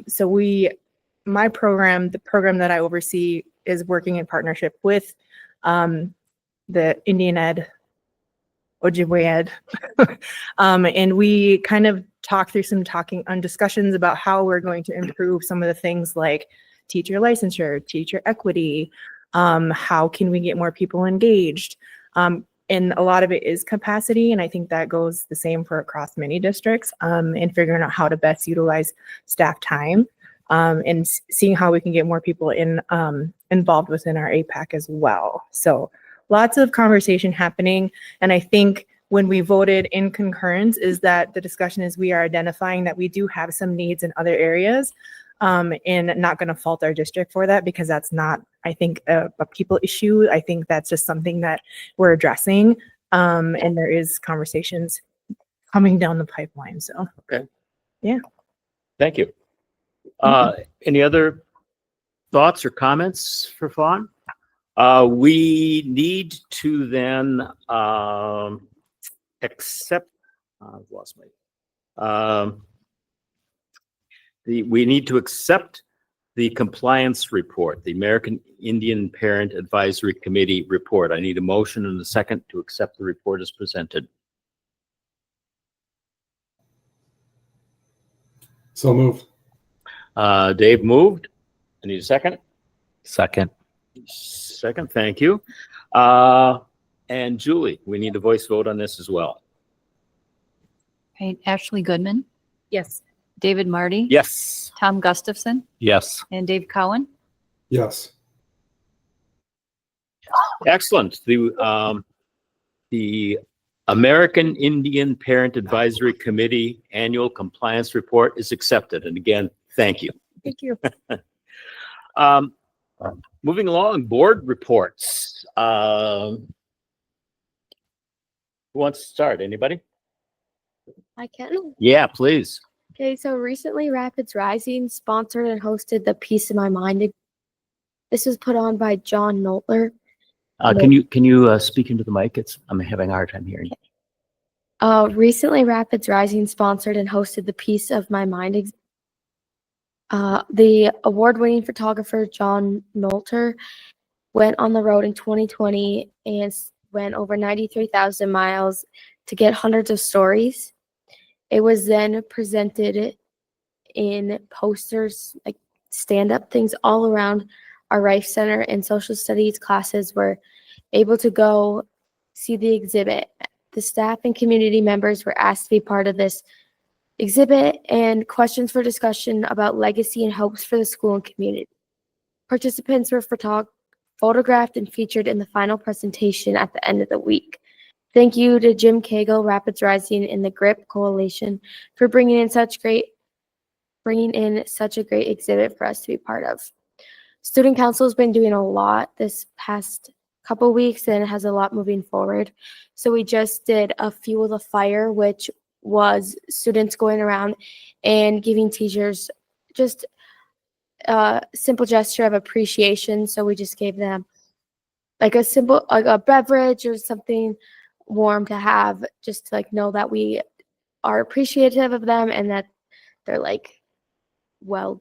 So my program, the program that I oversee, is working in partnership with the Indian Ed, Ojibwe Ed. And we kind of talk through some discussions about how we're going to improve some of the things like teacher licensure, teacher equity, how can we get more people engaged? And a lot of it is capacity, and I think that goes the same for across many districts, and figuring out how to best utilize staff time, and seeing how we can get more people involved within our APAC as well. So lots of conversation happening, and I think when we voted in concurrence is that the discussion is we are identifying that we do have some needs in other areas, and not going to fault our district for that, because that's not, I think, a people issue. I think that's just something that we're addressing, and there is conversations coming down the pipeline. So, okay. Yeah. Thank you. Any other thoughts or comments for Fawn? We need to then accept, I've lost my, we need to accept the compliance report, the American Indian Parent Advisory Committee report. I need a motion and a second to accept the report as presented. So moved. Dave moved. I need a second. Second. Second, thank you. And Julie, we need a voice vote on this as well. Right, Ashley Goodman, Yes. David Marty. Yes. Tom Gustafson Yes. and Dave Cowan. Yes. Excellent. The American Indian Parent Advisory Committee Annual Compliance Report is accepted. And again, thank you. Thank you. Moving along, board reports. Who wants to start? Anybody? I can. Yeah, please. Okay, so recently Rapids Rising sponsored and hosted the Peace in My Mind. This was put on by John Noltler. Can you speak into the mic? I'm having a hard time hearing. Recently Rapids Rising sponsored and hosted the Peace of My Mind. The award-winning photographer John Nolter went on the road in 2020 and went over 93,000 miles to get hundreds of stories. It was then presented in posters, like stand-up things all around our Rife Center, and social studies classes were able to go see the exhibit. The staff and community members were asked to be part of this exhibit, and questions for discussion about legacy and hopes for the school and community. Participants were photographed and featured in the final presentation at the end of the week. Thank you to Jim Cagle, Rapids Rising, and the GRIP Coalition for bringing in such a great exhibit for us to be part of. Student council has been doing a lot this past couple weeks and has a lot moving forward. So we just did a Fuel the Fire, which was students going around and giving teachers just a simple gesture of appreciation. So we just gave them like a beverage or something warm to have, just to like know that we are appreciative of them and that they're like well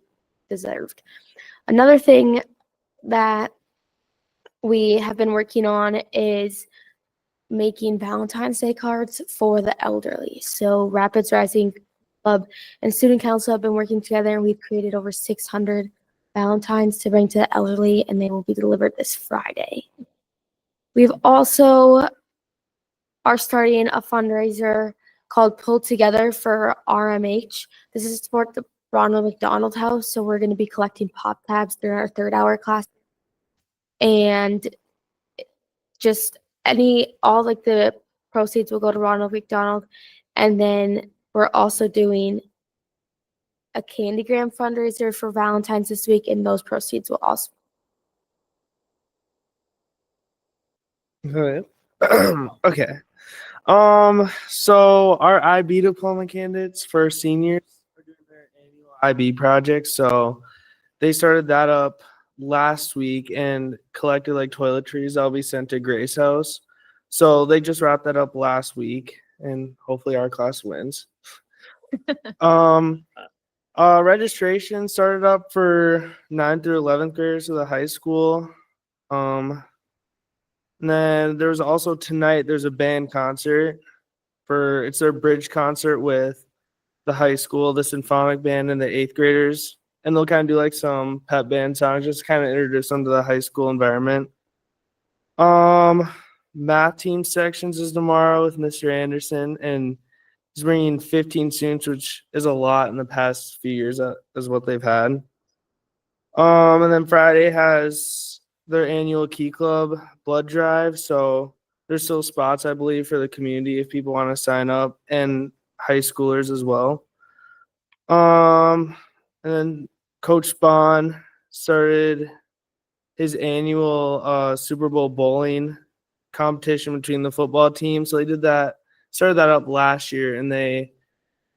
deserved. Another thing that we have been working on is making Valentine's Day cards for the elderly. So Rapids Rising Club and Student Council have been working together, and we've created over 600 Valentines to bring to the elderly, and they will be delivered this Friday. We've also are starting a fundraiser called Pull Together for RMH. This is to support the Ronald McDonald House. So we're going to be collecting pop tabs during our 3rd hour class. And just all like the proceeds will go to Ronald McDonald. And then we're also doing a Candygram fundraiser for Valentine's this week, and those proceeds will also. Good. Okay. So our IB diploma candidates for seniors are doing their annual IB project. So they started that up last week and collected like toiletries that'll be sent to Grace House. So they just wrapped that up last week, and hopefully our class wins. Registration started up for 9th through 11th graders of the high school. And then there's also tonight, there's a band concert it's their bridge concert with the high school, the symphonic band, and the 8th graders. And they'll kind of do like some pep band songs, just kind of introduce them to the high school environment. Math team sections is tomorrow with Mr. Anderson, and he's bringing 15 students, which is a lot in the past few years, is what they've had. And then Friday has their annual Key Club blood drive. So there's still spots, I believe, for the community if people want to sign up, and high schoolers as well. And then Coach Spawn started his annual Super Bowl bowling competition between the football team. So they started that up last year, and they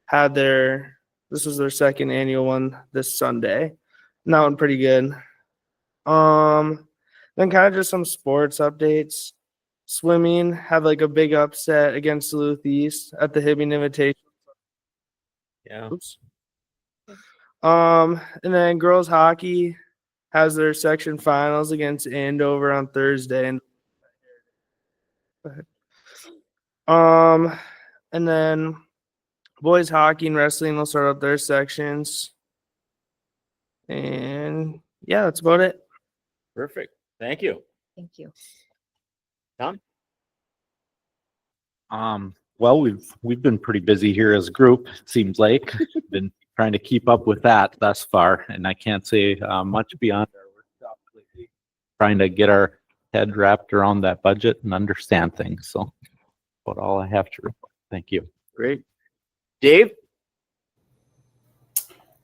had this was their 2nd annual one this Sunday. And that one pretty good. Then kind of just some sports updates. Swimming had like a big upset against Duluth East at the Hibbing Invitation. Yeah. Oops. And then girls hockey has their section finals against Andover on Thursday. And then boys hockey and wrestling will start up their sections. And yeah, that's about it. Perfect. Thank you. Thank you. Tom? Well, we've been pretty busy here as a group, it seems like. Been trying to keep up with that thus far, and I can't say much beyond our workshop lately. Trying to get our head wrapped around that budget and understand things. So, that's all I have to report. Thank you. Great. Dave?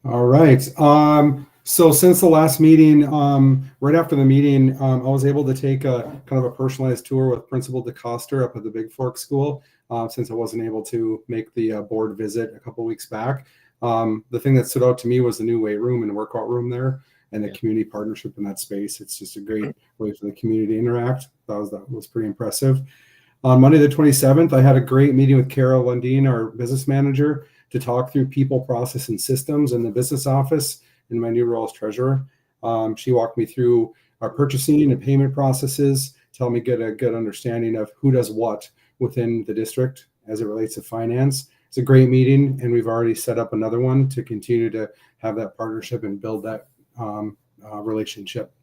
All right. So since the last meeting, right after the meeting, I was able to take a kind of a personalized tour with Principal DeCoster up at the Big Fork School, since I wasn't able to make the board visit a couple weeks back. The thing that stood out to me was the new weight room and workout room there, and the community partnership in that space. It's just a great way for the community to interact. That was pretty impressive. On Monday the 27th, I had a great meeting with Carol Lundeen, our business manager, to talk through people, process, and systems in the business office in my new role as treasurer. She walked me through our purchasing and payment processes, to help me get a good understanding of who does what within the district as it relates to finance. It's a great meeting, and we've already set up another one to continue to have that partnership and build that relationship.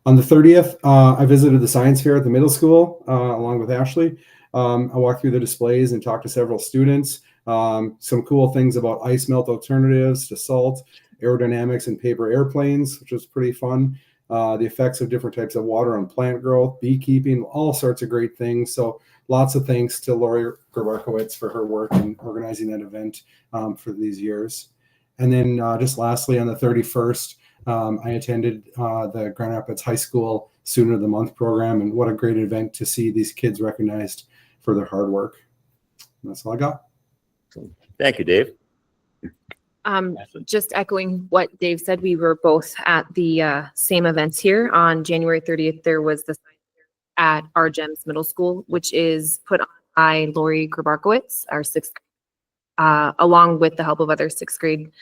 On the 30th, I visited the science fair at the middle school along with Ashley. I walked through the displays and talked to several students. Some cool things about ice melt alternatives to salt, aerodynamics and paper airplanes, which was pretty fun. The effects of different types of water on plant growth, beekeeping, all sorts of great things. So lots of thanks to Lori Grabarkowitz for her work in organizing that event for these years. And then just lastly, on the 31st, I attended the Grand Rapids High School Student of the Month program, and what a great event to see these kids recognized for their hard work. And that's all I got. Thank you, Dave. Just echoing what Dave said, we were both at the same events here. On January 30th, there was the at our GEMS Middle School, which is put on by Lori Grabarkowitz, our sixth, along with the help of other sixth grade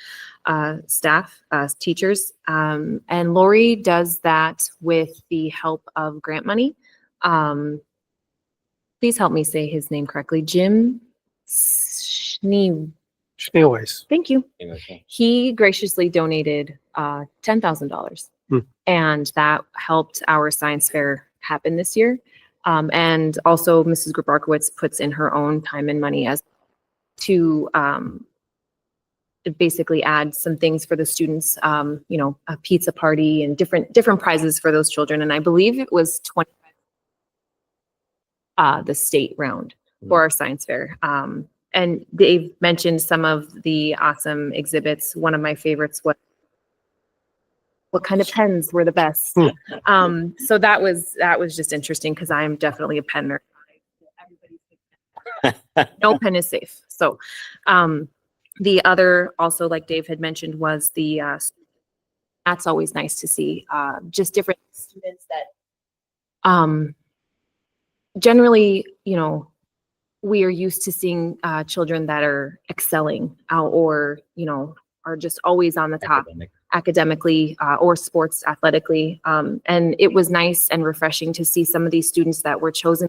staff, teachers. And Lori does that with the help of grant money. Please help me say his name correctly. Jim Schneeways. Thank you. He graciously donated $10,000, and that helped our science fair happen this year. And also, Mrs. Grabarkowitz puts in her own time and money as to basically add some things for the students. You know, a pizza party and different prizes for those children. And I believe it was 20 the state round for our science fair. And Dave mentioned some of the awesome exhibits. One of my favorites was what kind of pens were the best. So that was just interesting because I am definitely a pen nerd. No pen is safe. So the other also, like Dave had mentioned, was the that's always nice to see. Just different students that generally, you know, we are used to seeing children that are excelling or, you know, are just always on the top academically or sports athletically. And it was nice and refreshing to see some of these students that were chosen,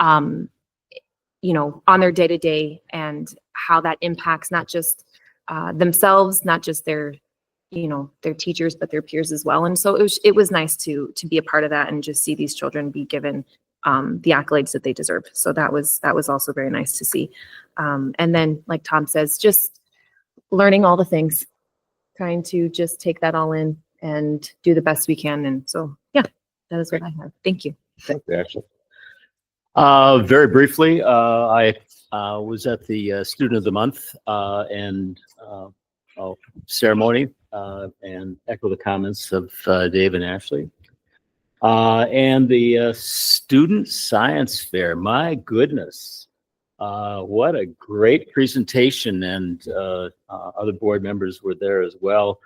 you know, on their day-to-day and how that impacts not just themselves, not just their, you know, their teachers, but their peers as well. And so it was nice to be a part of that and just see these children be given the accolades that they deserve. So that was also very nice to see. And then, like Tom says, just learning all the things, trying to just take that all in and do the best we can. And so, yeah, that is what I have. Thank you. Thank you, Ashley. Very briefly, I was at the Student of the Month and ceremony and echo the comments of Dave and Ashley. And the Student Science Fair, my goodness, what a great presentation, and other board members were there as well.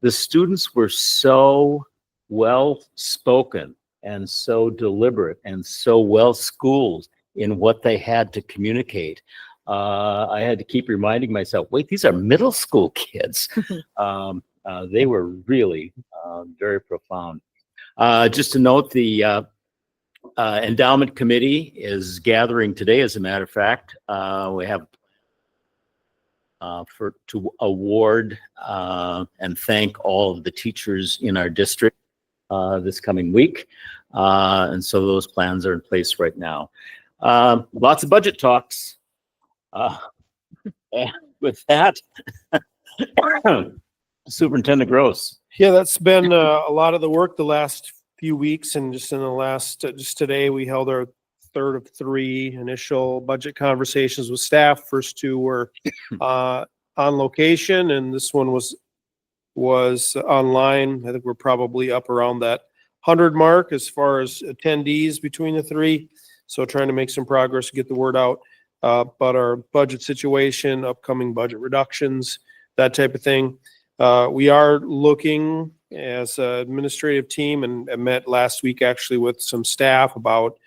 The students were so well spoken and so deliberate and so well schooled in what they had to communicate. I had to keep reminding myself, wait, these are middle school kids. They were really very profound. Just to note, the endowment committee is gathering today, as a matter of fact. We have to award and thank all of the teachers in our district this coming week. And so those plans are in place right now. Lots of budget talks. And with that, Superintendent Gross. Yeah, that's been a lot of the work the last few weeks, and just in the last, just today, we held our third of 3 initial budget conversations with staff. First 2 were on location, and this one was online. I think we're probably up around that 100 mark as far as attendees between the 3. So trying to make some progress to get the word out. But our budget situation, upcoming budget reductions, that type of thing. We are looking as an administrative team and met last week actually with some staff about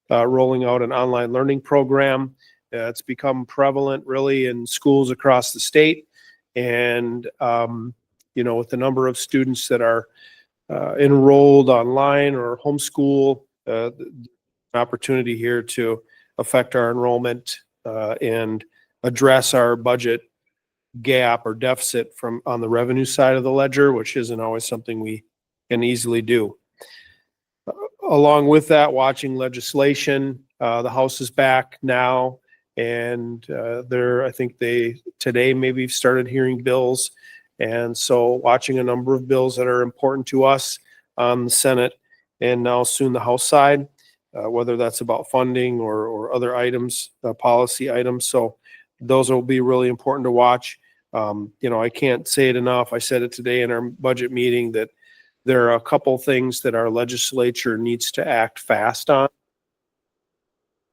rolling out an online learning program. It's become prevalent really in schools across the state. And, you know, with the number of students that are enrolled online or homeschool, opportunity here to affect our enrollment and address our budget gap or deficit from on the revenue side of the ledger, which isn't always something we can easily do. Along with that, watching legislation, the House is back now, and I think they today maybe started hearing bills, and so watching a number of bills that are important to us on the Senate and now soon the House side, whether that's about funding or other items, policy items. So those will be really important to watch. I can't say it enough. I said it today in our budget meeting that there are a couple things that our legislature needs to act fast on.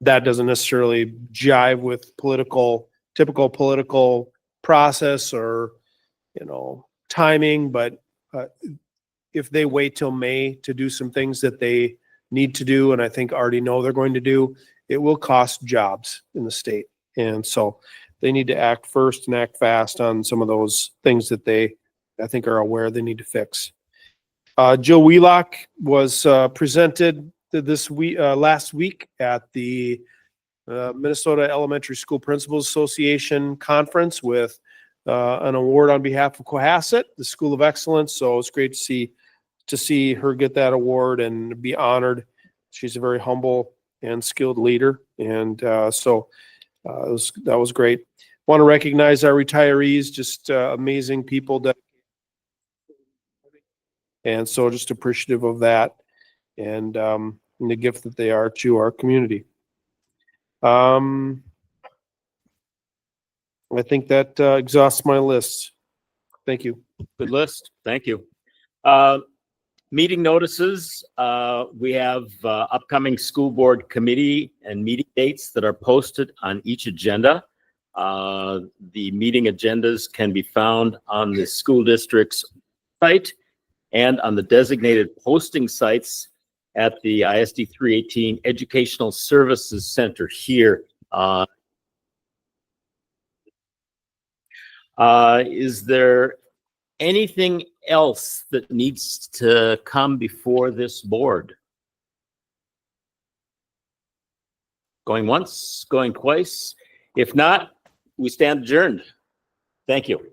That doesn't necessarily jive with typical political process or, timing, but if they wait till May to do some things that they need to do, and I think already know they're going to do, it will cost jobs in the state. And so they need to act first and act fast on some of those things that I think, are aware they need to fix. Jill Wheelock was presented this week, last week at the Minnesota Elementary School Principals Association conference with an award on behalf of Cohasset, the School of Excellence. So it's great to see her get that award and be honored. She's a very humble and skilled leader, and that was great. Want to recognize our retirees, just amazing people and so just appreciative of that and the gift that they are to our community. I think that exhausts my list. Thank you. Good list. Thank you. Meeting notices. We have upcoming school board committee and meeting dates that are posted on each agenda. The meeting agendas can be found on the school district's site and on the designated posting sites at the ISD 318 Educational Services Center here. Is there anything else that needs to come before this board? Going once, going twice? If not, we stand adjourned. Thank you.